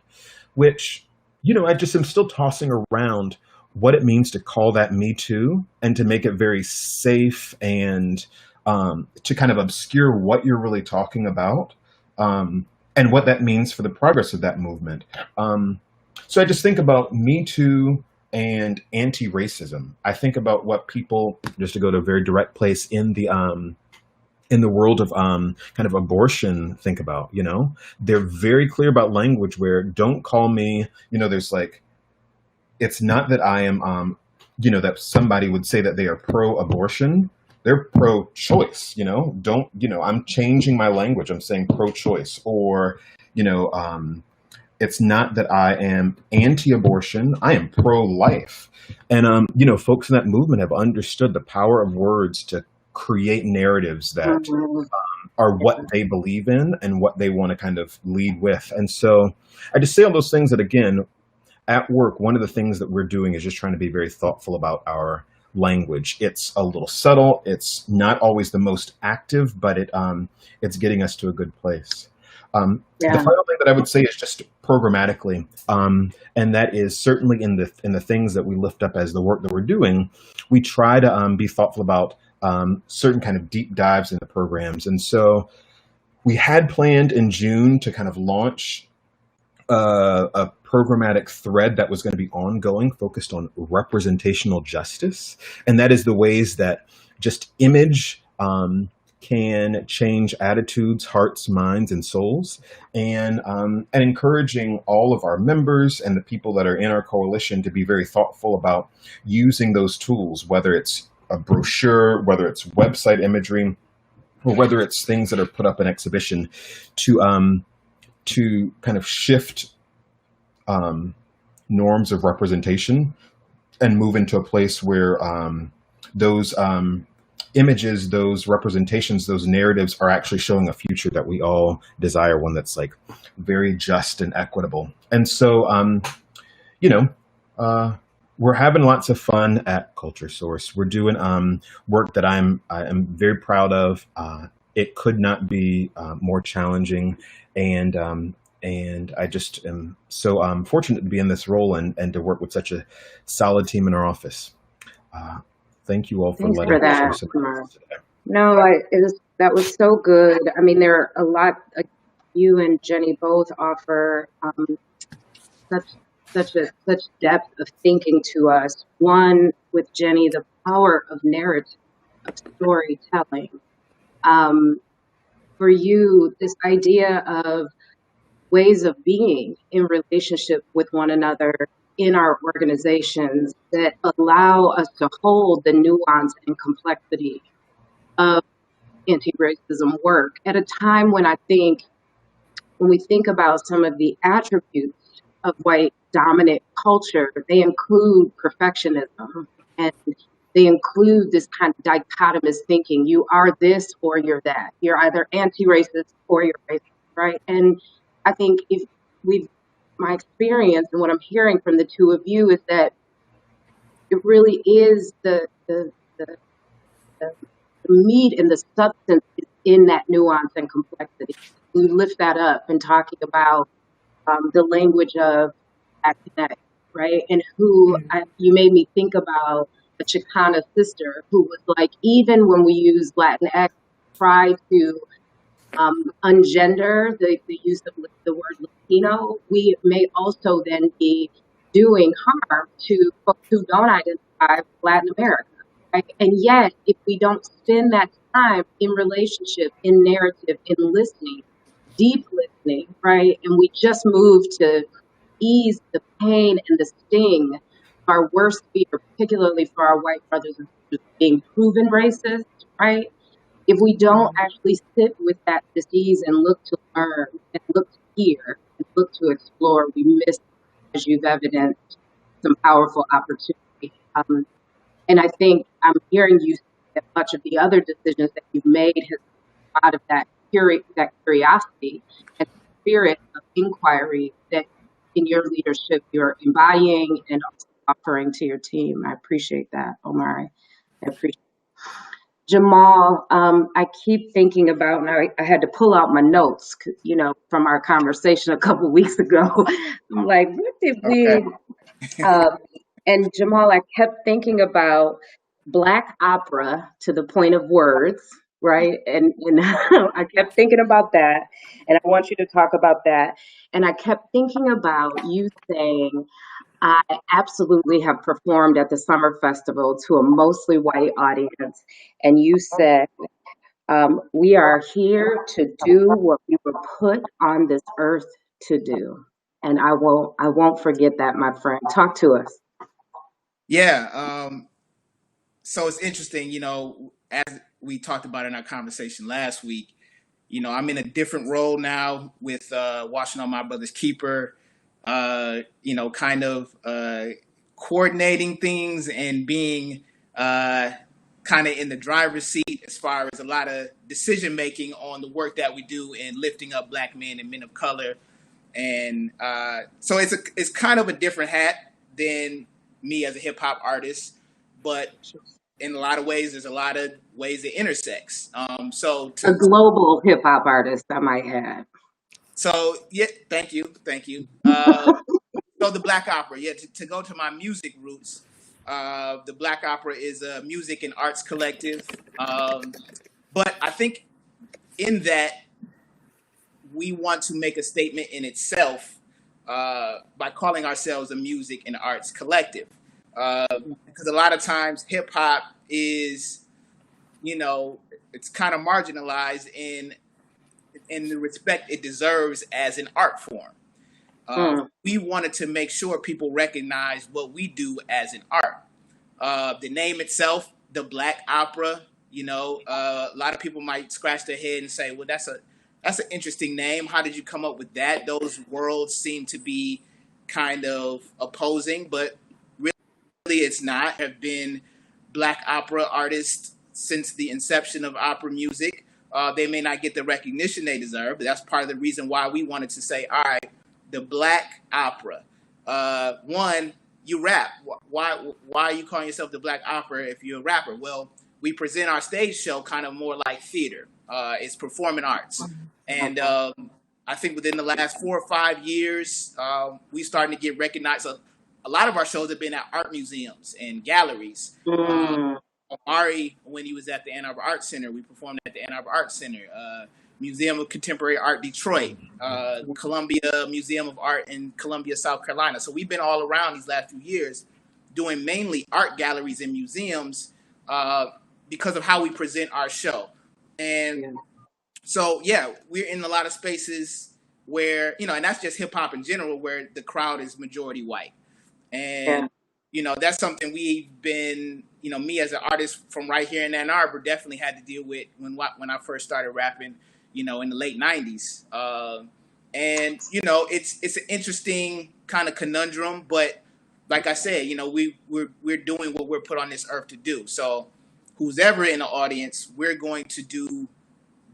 which, I just am still tossing around what it means to call that Me Too and to make it very safe and to kind of obscure what you're really talking about, and what that means for the progress of that movement. So I just think about Me Too and anti-racism. I think about what people, just to go to a very direct place in the world of kind of abortion, think about. They're very clear about language where don't call me, there's like, it's not that I am, that somebody would say that they are pro-abortion. They're pro-choice, I'm changing my language. I'm saying pro-choice, or, it's not that I am anti-abortion. I am pro-life. And, folks in that movement have understood the power of words to create narratives that are what they believe in and what they want to kind of lead with. And so I just say all those things that, again, at work, one of the things that we're doing is just trying to be very thoughtful about our language. It's a little subtle. It's not always the most active, but it's getting us to a good place. The final thing that I would say is just programmatically, and that is certainly in the things that we lift up as the work that we're doing, we try to be thoughtful about certain kind of deep dives in the programs. And so we had planned in June to kind of launch a programmatic thread that was going to be ongoing, focused on representational justice. And that is the ways that just image can change attitudes, hearts, minds, and souls, and encouraging all of our members and the people that are in our coalition to be very thoughtful about using those tools, whether it's a brochure, whether it's website imagery, or whether it's things that are put up in exhibition, to kind of shift norms of representation and move into a place where those images, those representations, those narratives are actually showing a future that we all desire, one that's like very just and equitable. And so, we're having lots of fun at Culture Source. We're doing work that I am very proud of. it could not be more challenging, and I just am so fortunate to be in this role and to work with such a solid team in our office. Thank you all for Thanks letting for me share that, some Amar. of this today. No, that was so good. I mean, there are a lot, you and Jenny both offer such such depth of thinking to us. One, with Jenny, the power of narrative, of storytelling. Um, for you, this idea of ways of being in relationship with one another in our organizations that allow us to hold the nuance and complexity of anti-racism work at a time when I think, when we think about some of the attributes of white dominant culture, they include perfectionism and they include this kind of dichotomous thinking. You are this or you're that. You're either anti-racist or you're racist, right? And I think if we've, my experience and what I'm hearing from the two of you is that it really is the meat and the substance is in that nuance and complexity. We lift that up in talking about the language of Latinx, right? And you made me think about a Chicana sister who was like, even when we use Latinx, try to ungender the use of the word Latino, we may also then be doing harm to folks who don't identify with Latin America. Right? And yet, if we don't spend that time in relationship, in narrative, in listening, deep listening, right? And we just move to ease the pain and the sting of our worst fear, particularly for our white brothers and sisters being proven racist, right? If we don't actually sit with that disease and look to learn and look to hear and look to explore, we miss, as you've evidenced, some powerful opportunity. And I think I'm hearing you say that much of the other decisions that you've made has been out of that curiosity and spirit of inquiry that in your leadership you're embodying and also offering to your team. I appreciate that, Omari. I appreciate it. Jamal, I keep thinking about, and I had to pull out my notes, you know, from our conversation a couple weeks ago. I'm like, what did we, and Jamal, I kept thinking about Black opera to the point of words, right? And I kept thinking about that, and I want you to talk about that. And I kept thinking about you saying, I absolutely have performed at the Summer Festival to a mostly white audience. And you said, we are here to do what we were put on this earth to do. And I won't forget that, my friend. Talk to us. Yeah. So it's interesting, as we talked about in our conversation last week, I'm in a different role now with Washtenaw My Brother's Keeper, kind of coordinating things and being kind of in the driver's seat as far as a lot of decision making on the work that we do in lifting up Black men and men of color. And so it's kind of a different hat than me as a hip hop artist, but in a lot of ways, there's a lot of ways it intersects. A global hip hop artist, I might add. So yeah, thank you. So the Black Opera, to go to my music roots, the Black Opera is a music and arts collective. But I think in that we want to make a statement in itself by calling ourselves a music and arts collective. Because a lot of times hip hop is, it's kind of marginalized in the respect it deserves as an art form. We wanted to make sure people recognize what we do as an art. The name itself, the Black Opera, a lot of people might scratch their head and say, well, that's an interesting name. How did you come up with that? Those worlds seem to be kind of opposing, but it's not. Have been Black opera artists since the inception of opera music. They may not get the recognition they deserve, but that's part of the reason why we wanted to say, all right, the Black opera. One, you rap. Why are you calling yourself the Black opera if you're a rapper? Well, we present our stage show kind of more like theater. It's performing arts. And I think within the last 4 or 5 years, we starting to get recognized. So a lot of our shows have been at art museums and galleries. Ari, when he was at the Ann Arbor Art Center, we performed at the Ann Arbor Art Center, Museum of Contemporary Art Detroit, Columbia Museum of Art in Columbia, South Carolina. So we've been all around these last few years doing mainly art galleries and museums because of how we present our show. And so, yeah, we're in a lot of spaces where, you know, and that's just hip hop in general, where the crowd is majority white. And, you know, that's something we've been, you know, me as an artist from right here in Ann Arbor definitely had to deal with when I first started rapping, you know, in the late 90s. And, you know, it's an interesting kind of conundrum, but like I said, you know, we're doing what we're put on this earth to do. So who's ever in the audience, we're going to do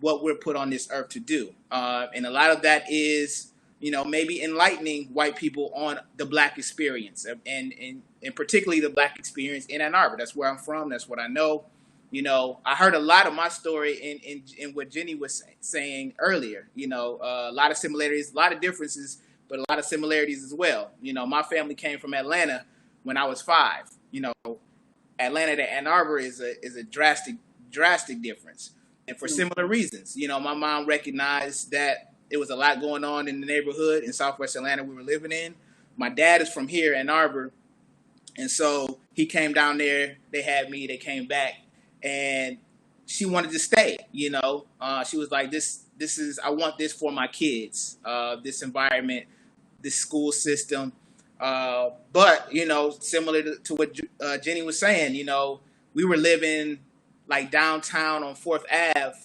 what we're put on this earth to do. And a lot of that is, you know, maybe enlightening white people on the Black experience and particularly the Black experience in Ann Arbor. That's where I'm from. That's what I know. You know, I heard a lot of my story in what Jenny was saying earlier. You know, a lot of similarities, a lot of differences, but a lot of similarities as well. You know, my family came from Atlanta when I was 5. You know, Atlanta to Ann Arbor is a drastic difference. And for similar reasons. You know, my mom recognized that there was a lot going on in the neighborhood in Southwest Atlanta we were living in. My dad is from here, Ann Arbor. And so he came down there, they had me, they came back, and she wanted to stay, you know. She was like, this is, I want this for my kids, this environment, this school system. But, you know, similar to what Jenny was saying, you know, we were living like downtown on 4th Ave,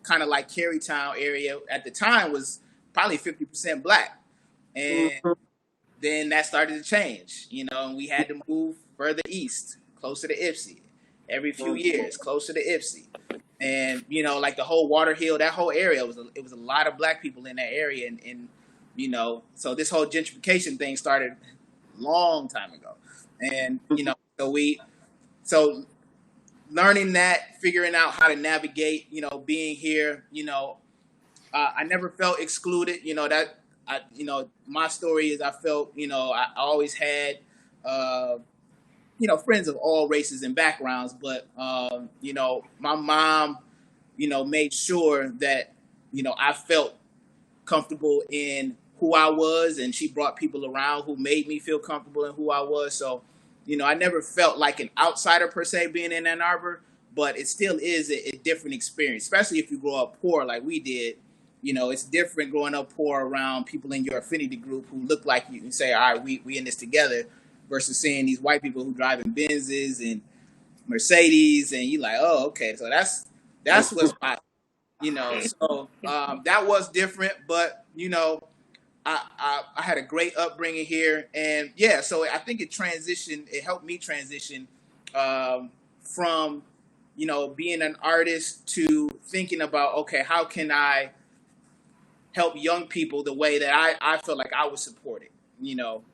kind of like Carytown area at the time was probably 50% Black. And then that started to change, you know, and we had to move further east, closer to Ipsy, every few years, closer to Ipsy. And, you know, like the whole Water Hill, that whole area, it was a lot of Black people in that area. And you know, so this whole gentrification thing started a long time ago. And, you know, so learning that, figuring out how to navigate, you know, being here, you know, I never felt excluded. You know, you know, my story is I felt, you know, I always had, you know, friends of all races and backgrounds, but, you know, my mom, you know, made sure that, you know, I felt comfortable in who I was, and she brought people around who made me feel comfortable in who I was. So, you know, I never felt like an outsider per se being in Ann Arbor, but it still is a different experience, especially if you grow up poor like we did. You know, it's different growing up poor around people in your affinity group who look like you and say, all right, we in this together, versus seeing these white people who drive in Benzes and Mercedes, and you're like, oh, okay, so that's what's my, you know. So that was different, but, you know, I had a great upbringing here, and yeah, so I think it helped me transition from, you know, being an artist to thinking about, okay, how can I help young people the way that I feel like I was supported, you know,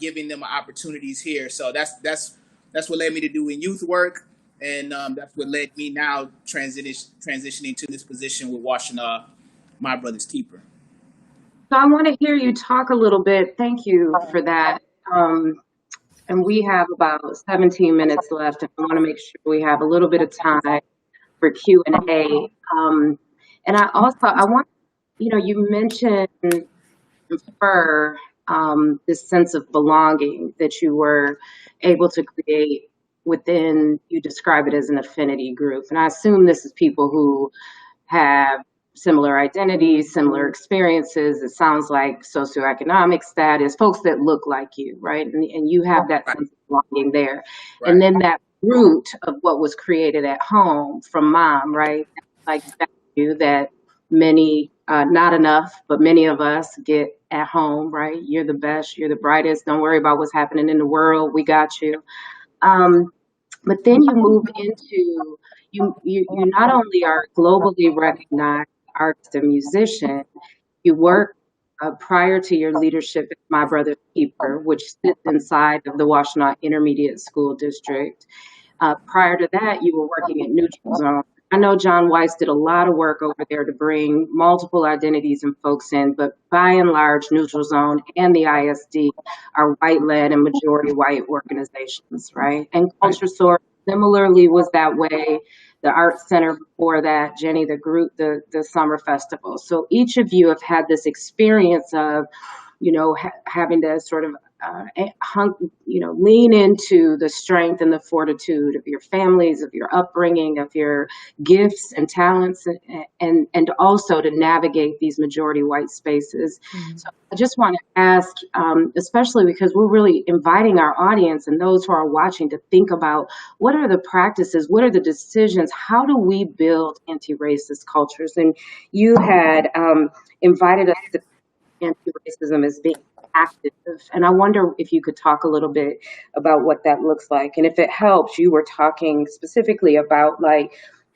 giving them opportunities here. So that's what led me to doing youth work, and that's what led me now transitioning to this position with Washtenaw, My Brother's Keeper. So I want to hear you talk a little bit. Thank you for that. And we have about 17 minutes left, and I want to make sure we have a little bit of time for Q&A. And I want, you know, you mentioned for this sense of belonging that you were able to create within, you describe it as an affinity group. And I assume this is people who have similar identities, similar experiences. It sounds like socioeconomic status, folks that look like you, right? And you have that sense of belonging there. Right. And then that root of what was created at home from mom, right? Like value that many, not enough, but many of us get at home, right? You're the best, you're the brightest. Don't worry about what's happening in the world. We got you. But then you move into, you not only are globally recognized artist and musician, you work prior to your leadership at My Brother's Keeper, which sits inside of the Washtenaw Intermediate School District. Prior to that, you were working at Neutral Zone. I know John Weiss did a lot of work over there to bring multiple identities and folks in, but by and large, Neutral Zone and the ISD are white-led and majority white organizations, right? And Culture Source similarly was that way. The Art Center before that, Jenny, the group, the Summer Festival. So each of you have had this experience of, having to sort of lean into the strength and the fortitude of your families, of your upbringing, of your gifts and talents, and also to navigate these majority white spaces. Mm-hmm. So I just want to ask, especially because we're really inviting our audience and those who are watching to think about what are the practices, what are the decisions, how do we build anti-racist cultures? And you had invited us to anti-racism as being active. And I wonder if you could talk a little bit about what that looks like. And if it helps, you were talking specifically about like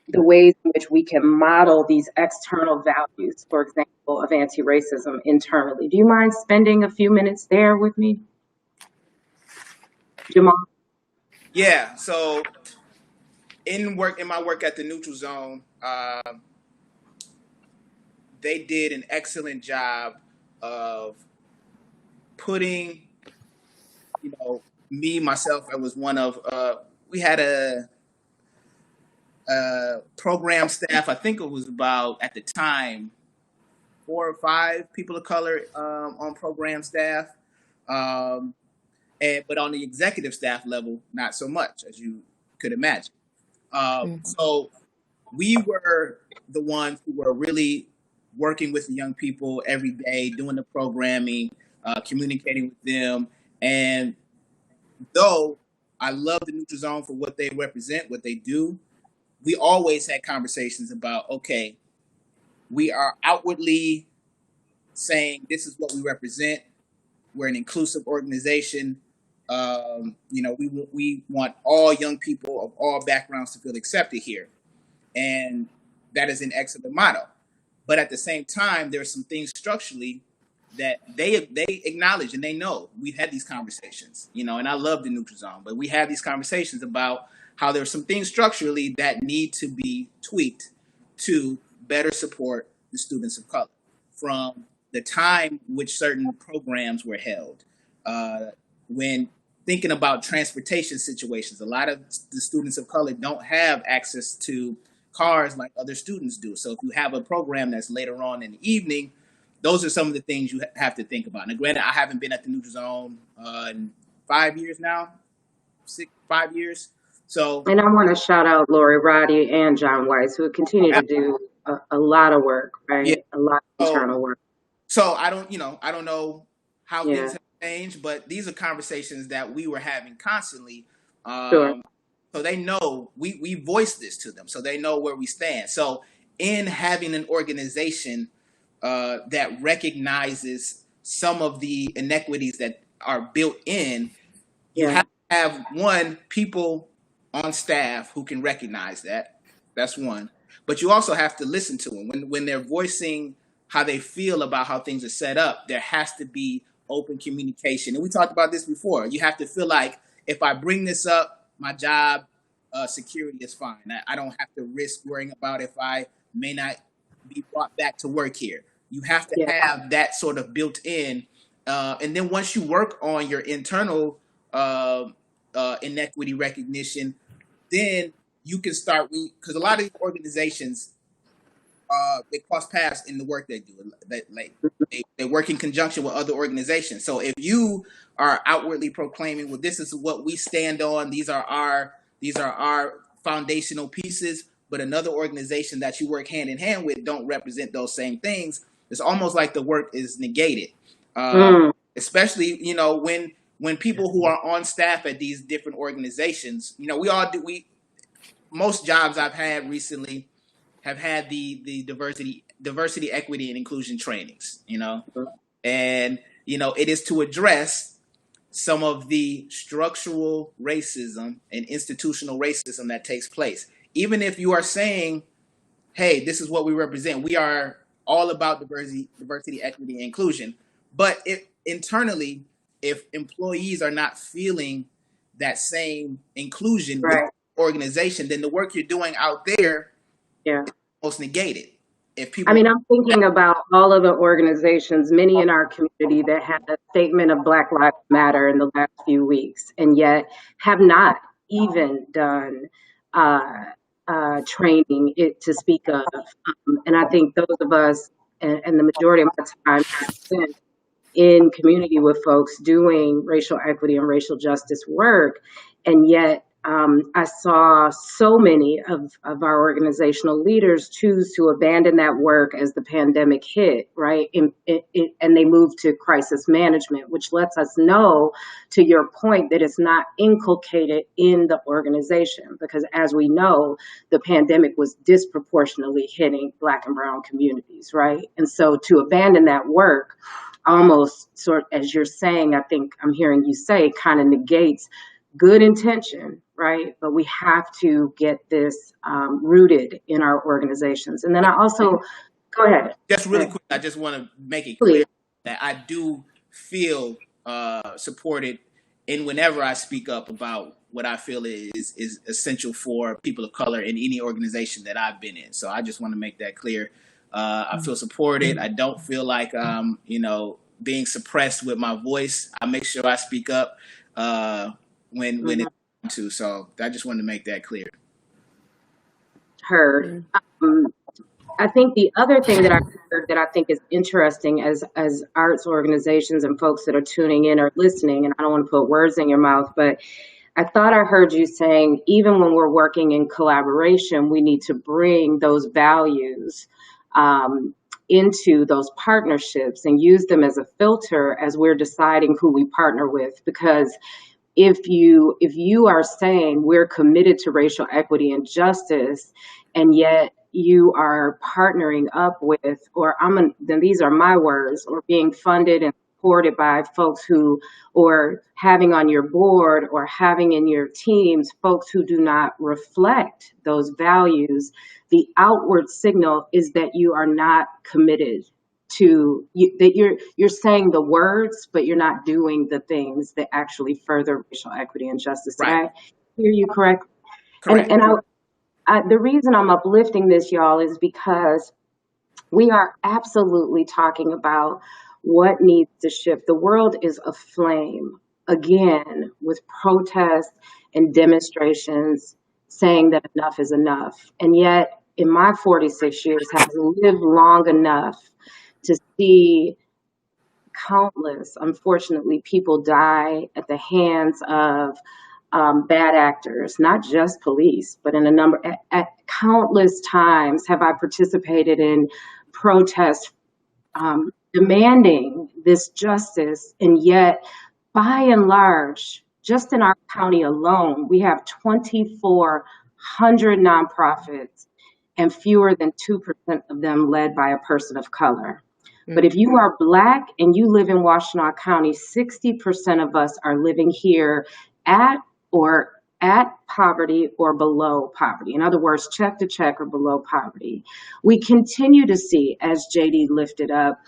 the ways in which we can model these external values, for example, of anti-racism internally. Do you mind spending a few minutes there with me, Jamal? Yeah. So in my work at the Neutral Zone, they did an excellent job of putting, myself, I was one of, we had a program staff, I think it was about, at the time, 4 or 5 people of color on program staff. But on the executive staff level, not so much, as you could imagine. So we were the ones who were really working with the young people every day, doing the programming, communicating with them. And though I love the Neutral Zone for what they represent, what they do, we always had conversations about, okay, we are outwardly saying this is what we represent. We're an inclusive organization. We want all young people of all backgrounds to feel accepted here. And that is an excellent motto. But at the same time, there are some things structurally that they acknowledge and they know. We've had these conversations, and I love the Neutral Zone, but we have these conversations about how there are some things structurally that need to be tweaked to better support the students of color, from the time which certain programs were held. When thinking about transportation situations, a lot of the students of color don't have access to cars like other students do. So if you have a program that's later on in the evening, those are some of the things you have to think about. Now, granted, I haven't been at the Neutral Zone in 5 years now, 5 years. So, and I want to shout out Lori Roddy and John Weiss, who continue to do a lot of work, right? Yeah. A lot of internal work. So I don't know how things have changed, but these are conversations that we were having constantly. Sure. So they know we voice this to them, so they know where we stand. So in having an organization that recognizes some of the inequities that are built in, you have to have people on staff who can recognize that. That's one. But you also have to listen to them when they're voicing how they feel about how things are set up. There has to be open communication, and we talked about this before. You have to feel like if I bring this up, my job security is fine. I don't have to risk worrying about if I may not be brought back to work here. You have to have that sort of built in. And then once you work on your internal inequity recognition, then you can start, because a lot of these organizations, they cross paths in the work they do. They work in conjunction with other organizations. So if you are outwardly proclaiming, well, this is what we stand on, these are our foundational pieces, but another organization that you work hand in hand with don't represent those same things, it's almost like the work is negated. Especially, when people who are on staff at these different organizations, most jobs I've had recently have had the diversity, equity, and inclusion trainings, and, it is to address some of the structural racism and institutional racism that takes place. Even if you are saying, hey, this is what we represent, we are all about diversity, equity, and inclusion. But if employees are not feeling that same inclusion with the organization, then the work you're doing out there Yeah. is almost negated. If I people, mean, I'm thinking about all of the organizations, many in our community that had a statement of Black Lives Matter in the last few weeks, and yet have not even done training to speak of. And I think those of us, and the majority of my time is spent in community with folks doing racial equity and racial justice work. And yet I saw so many of our organizational leaders choose to abandon that work as the pandemic hit, right? And they moved to crisis management, which lets us know, to your point, that it's not inculcated in the organization. Because as we know, the pandemic was disproportionately hitting Black and Brown communities, right? And so to abandon that work, almost sort as you're saying, I think I'm hearing you say, kind of negates good intention, right? But we have to get this rooted in our organizations. And then I also, go ahead. just really quick, I just want to make it Please. clear that I do feel supported in whenever I speak up about what I feel is essential for people of color in any organization that I've been in. So I just want to make that clear. I feel supported. I don't feel like being suppressed with my voice. I make sure I speak up when it's time to. So I just wanted to make that clear. Heard. I think the other thing that I heard that I think is interesting as arts organizations and folks that are tuning in or listening, and I don't want to put words in your mouth, but I thought I heard you saying, even when we're working in collaboration, we need to bring those values into those partnerships and use them as a filter as we're deciding who we partner with. Because if you are saying we're committed to racial equity and justice, and yet you are partnering up with, then these are my words, or being funded and supported by folks who, or having on your board or having in your teams folks who do not reflect those values, the outward signal is that you are not committed to, that you're saying the words, but you're not doing the things that actually further racial equity and justice. Right. Did I hear you correctly? Correct. And the reason I'm uplifting this, y'all, is because we are absolutely talking about what needs to shift. The world is aflame again with protests and demonstrations saying that enough is enough. And yet, in my 46 years, have lived long enough to see countless, unfortunately, people die at the hands of bad actors, not just police, but in a number, at countless times have I participated in protests demanding this justice. And yet, by and large, just in our county alone, we have 2,400 nonprofits and fewer than 2% of them led by a person of color. But if you are Black and you live in Washtenaw County, 60% of us are living here at poverty or below poverty. In other words, check to check or below poverty. We continue to see, as JD lifted up,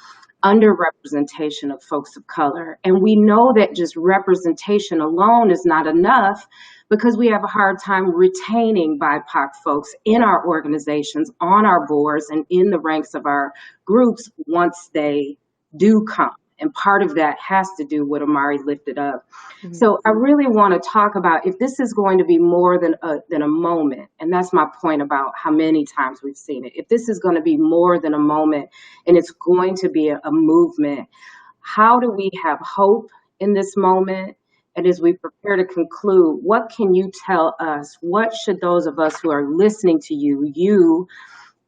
underrepresentation of folks of color. And we know that just representation alone is not enough, because we have a hard time retaining BIPOC folks in our organizations, on our boards, and in the ranks of our groups once they do come. And part of that has to do what Amari lifted up. Mm-hmm. So I really want to talk about, if this is going to be more than a moment, and that's my point about how many times we've seen it. If this is going to be more than a moment and it's going to be a movement, how do we have hope in this moment? And as we prepare to conclude, what can you tell us? What should those of us who are listening to you,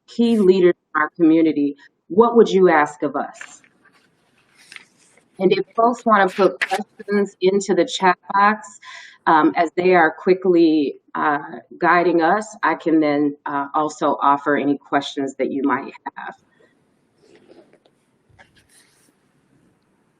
key leaders in our community, what would you ask of us? And if folks want to put questions into the chat box as they are quickly guiding us, I can then also offer any questions that you might have.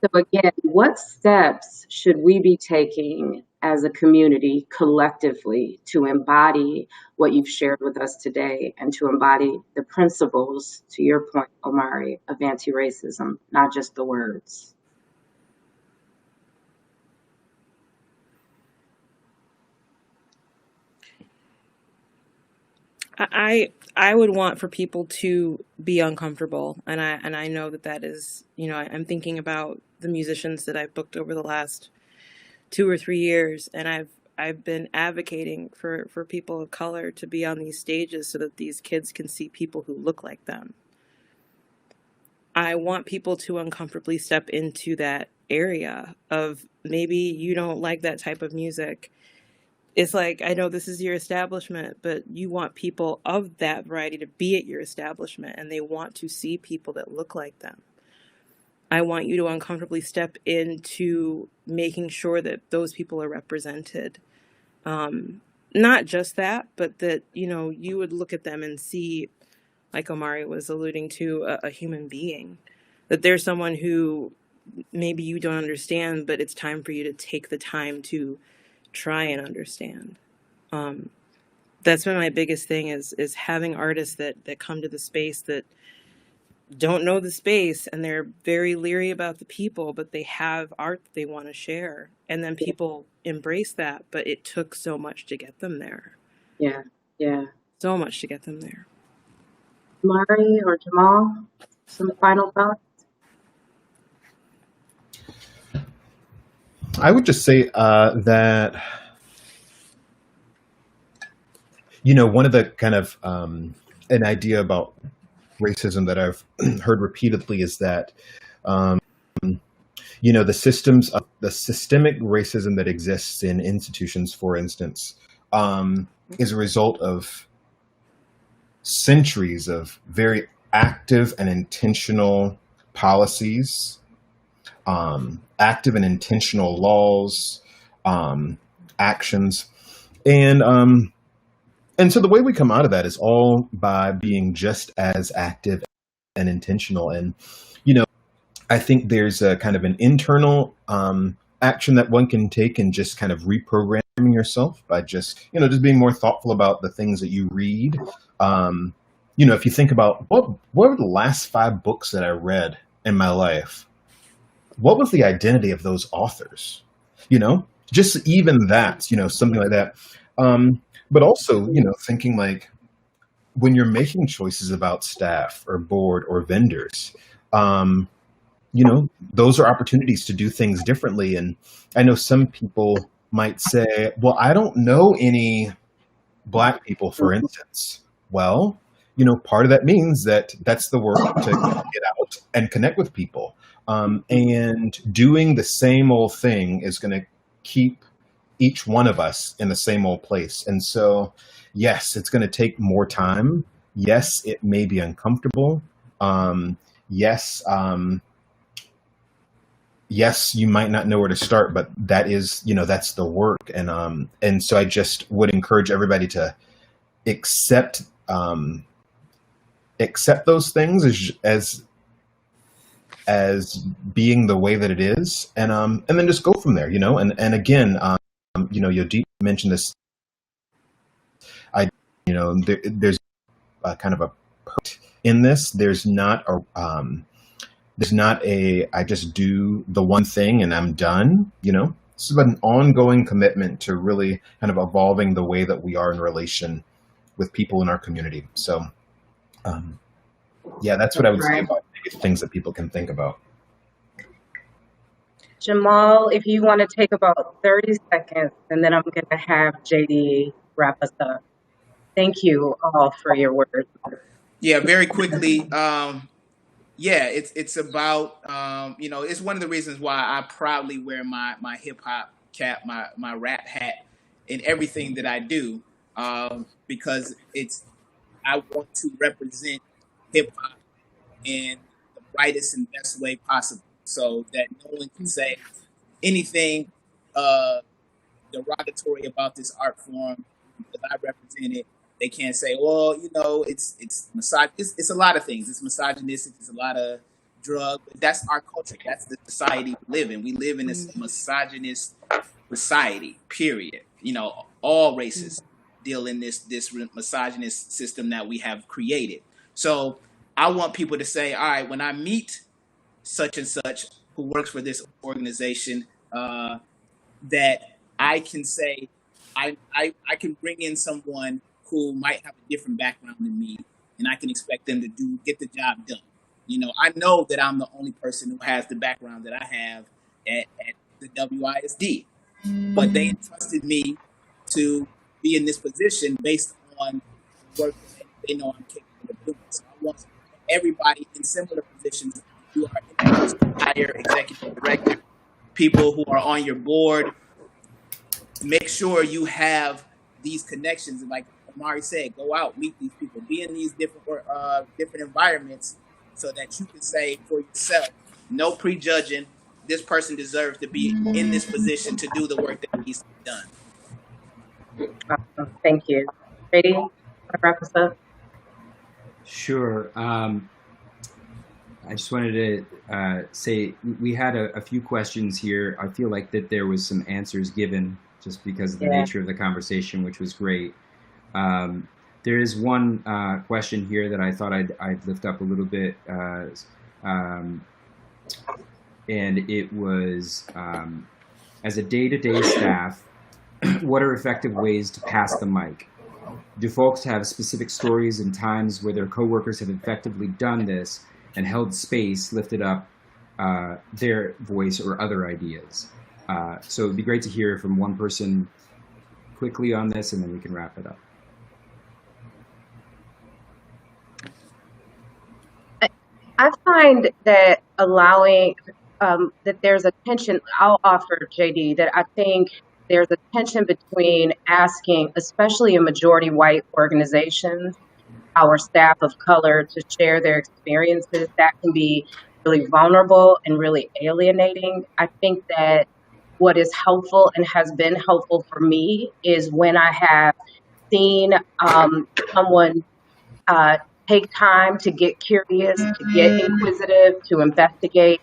So again, what steps should we be taking as a community collectively to embody what you've shared with us today and to embody the principles, to your point, Omari, of anti-racism, not just the words? I would want for people to be uncomfortable, and I know that is, I'm thinking about the musicians that I've booked over the last 2 or 3 years, and I've been advocating for people of color to be on these stages so that these kids can see people who look like them. I want people to uncomfortably step into that area of, maybe you don't like that type of music. It's like, I know this is your establishment, but you want people of that variety to be at your establishment, and they want to see people that look like them. I want you to uncomfortably step into making sure that those people are represented. Not just that, but that, you would look at them and see, like Omari was alluding to, a human being. That there's someone who maybe you don't understand, but it's time for you to take the time to try and understand. That's been my biggest thing, is having artists that come to the space that don't know the space, and they're very leery about the people, but they have art that they want to share, and then people embrace that. But it took so much to get them there. Yeah, yeah. So much to get them there. Mari or Jamal, some final thoughts? I would just say that, one of the kind of an idea about racism that I've heard repeatedly is that, the systemic racism that exists in institutions, for instance, is a result of centuries of very active and intentional policies, active and intentional laws, actions, and so the way we come out of that is all by being just as active and intentional. And I think there's a kind of an internal action that one can take, and just kind of reprogramming yourself by just being more thoughtful about the things that you read. If you think about what were the last 5 books that I read in my life, what was the identity of those authors? Just even that, something like that. But also, thinking like, when you're making choices about staff or board or vendors, those are opportunities to do things differently. And I know some people might say, well, I don't know any Black people, for instance. Well, part of that means that's the work to get out and connect with people. And doing the same old thing is going to keep each one of us in the same old place. And so, yes, it's going to take more time. Yes, it may be uncomfortable. Yes, you might not know where to start, but that is, that's the work. And so I just would encourage everybody to accept those things as being the way that it is, and then just go from there, and again, Yodit mentioned this. There's kind of a in this. There's not a I just do the one thing and I'm done. This is an ongoing commitment to really kind of evolving the way that we are in relation with people in our community. So, that's what I would say about things that people can think about. Jamal, if you want to take about 30 seconds, and then I'm going to have JD wrap us up. Thank you all for your words. Yeah, very quickly. It's about it's one of the reasons why I proudly wear my hip hop cap, my rap hat, in everything that I do, because I want to represent hip hop in the brightest and best way possible, so that no one can say anything derogatory about this art form that I represent it. They can't say, well, it's it's a lot of things. It's misogynistic. It's a lot of drug. But that's our culture. That's the society we live in. We live in this misogynist society. Period. All races deal in this misogynist system that we have created. So I want people to say, all right, when I meet such and such who works for this organization, that I can say, I can bring in someone who might have a different background than me, and I can expect them to get the job done. You know, I know that I'm the only person who has the background that I have at the WISD, but they entrusted me to be in this position based on the work that they know I'm capable of doing. So I want everybody in similar positions. You are in a position to hire executive director, people who are on your board. Make sure you have these connections, and like Amari said, go out, meet these people, be in these different environments, so that you can say for yourself, no prejudging. This person deserves to be in this position to do the work that needs to be done. Awesome. Thank you. JD, want to wrap this up? Sure. I just wanted to say we had a few questions here. I feel like that there was some answers given just because of the nature of the conversation, which was great. There is one question here that I thought I'd lift up a little bit, and it was, as a day-to-day staff, what are effective ways to pass the mic? Do folks have specific stories and times where their coworkers have effectively done this and held space, lifted up their voice or other ideas? So it'd be great to hear from one person quickly on this, and then we can wrap it up. I find that allowing that there's a tension. I'll offer JD that I think there's a tension between asking, especially in majority white organizations, our staff of color to share their experiences. That can be really vulnerable and really alienating. I think that what is helpful and has been helpful for me is when I have seen someone take time to get curious, to get inquisitive, to investigate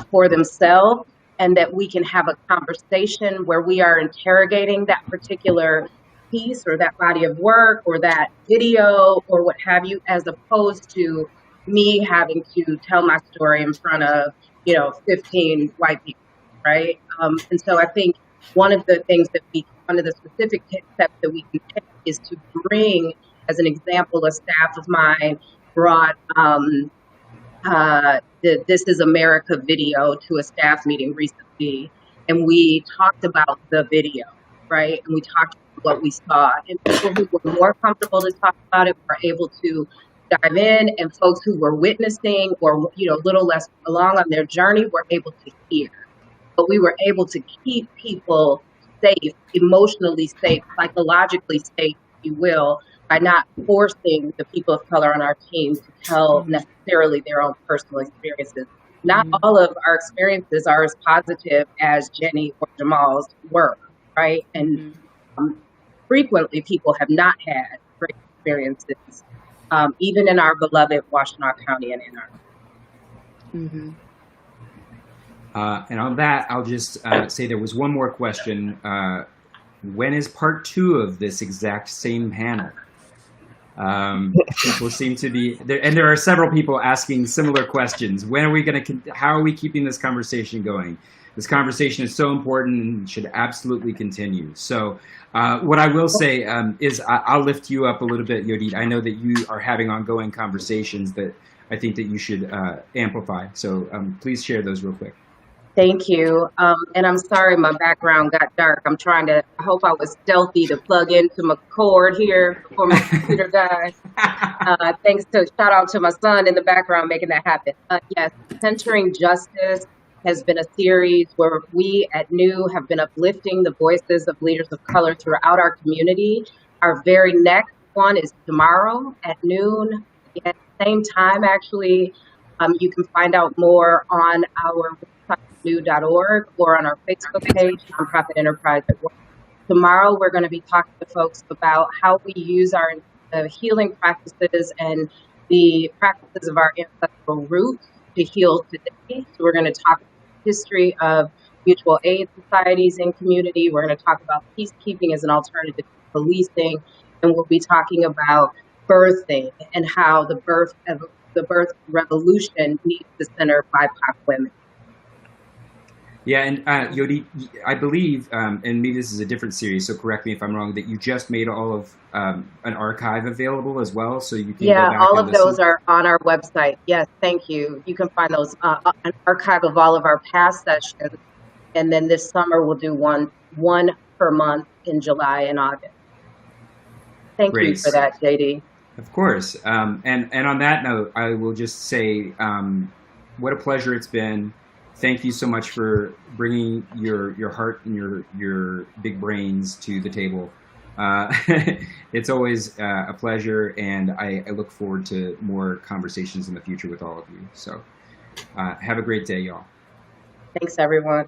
for themselves, and that we can have a conversation where we are interrogating that particular piece or that body of work or that video or what have you, as opposed to me having to tell my story in front of 15 white people, right? And so I think one of the specific steps that we can take is to bring, as an example, a staff of mine brought the This Is America video to a staff meeting recently, and we talked about the video, right? And we talked about what we saw, and people who were more comfortable to talk about it were able to dive in, and folks who were witnessing or a little less along on their journey were able to hear. But we were able to keep people safe, emotionally safe, psychologically safe, if you will, by not forcing the people of color on our team to tell necessarily their own personal experiences. Not all of our experiences are as positive as Jenny or Jamal's work, right? And frequently people have not had great experiences, even in our beloved Washtenaw County and Ann Arbor. And on that, I'll just say there was one more question. When is part 2 of this exact same panel? People seem to be there, and there are several people asking similar questions. When are we going to? How are we keeping this conversation going? This conversation is so important and should absolutely continue. So, what I will say is I'll lift you up a little bit, Yodit. I know that you are having ongoing conversations that I think that you should amplify. So, please share those real quick. Thank you. And I'm sorry my background got dark. I hope I was stealthy to plug into my cord here before my computer died. Shout out to my son in the background making that happen. Yes, Centering Justice has been a series where we at New have been uplifting the voices of leaders of color throughout our community. Our very next one is tomorrow at noon. At the same time, actually, you can find out more on our website, new.org, or on our Facebook page, Nonprofit Enterprise at Work. Tomorrow, we're going to be talking to folks about how we use our healing practices and the practices of our ancestral roots to heal today. So we're going to talk about the history of mutual aid societies in community. We're going to talk about peacekeeping as an alternative to policing. And we'll be talking about birthing and how the birth revolution needs to center BIPOC women. Yeah, and Yodi, I believe, and maybe this is a different series, so correct me if I'm wrong, that you just made all of an archive available as well, so you can go Yeah, back all and of those listen. are on our website. Yes, thank you. You can find those, an archive of all of our past sessions. And then this summer we'll do one per month in July and August. Thank you for Great. that, JD. Of course. And on that note, I will just say, what a pleasure it's been. Thank you so much for bringing your heart and your big brains to the table. It's always a pleasure, and I look forward to more conversations in the future with all of you. So have a great day, y'all. Thanks, everyone.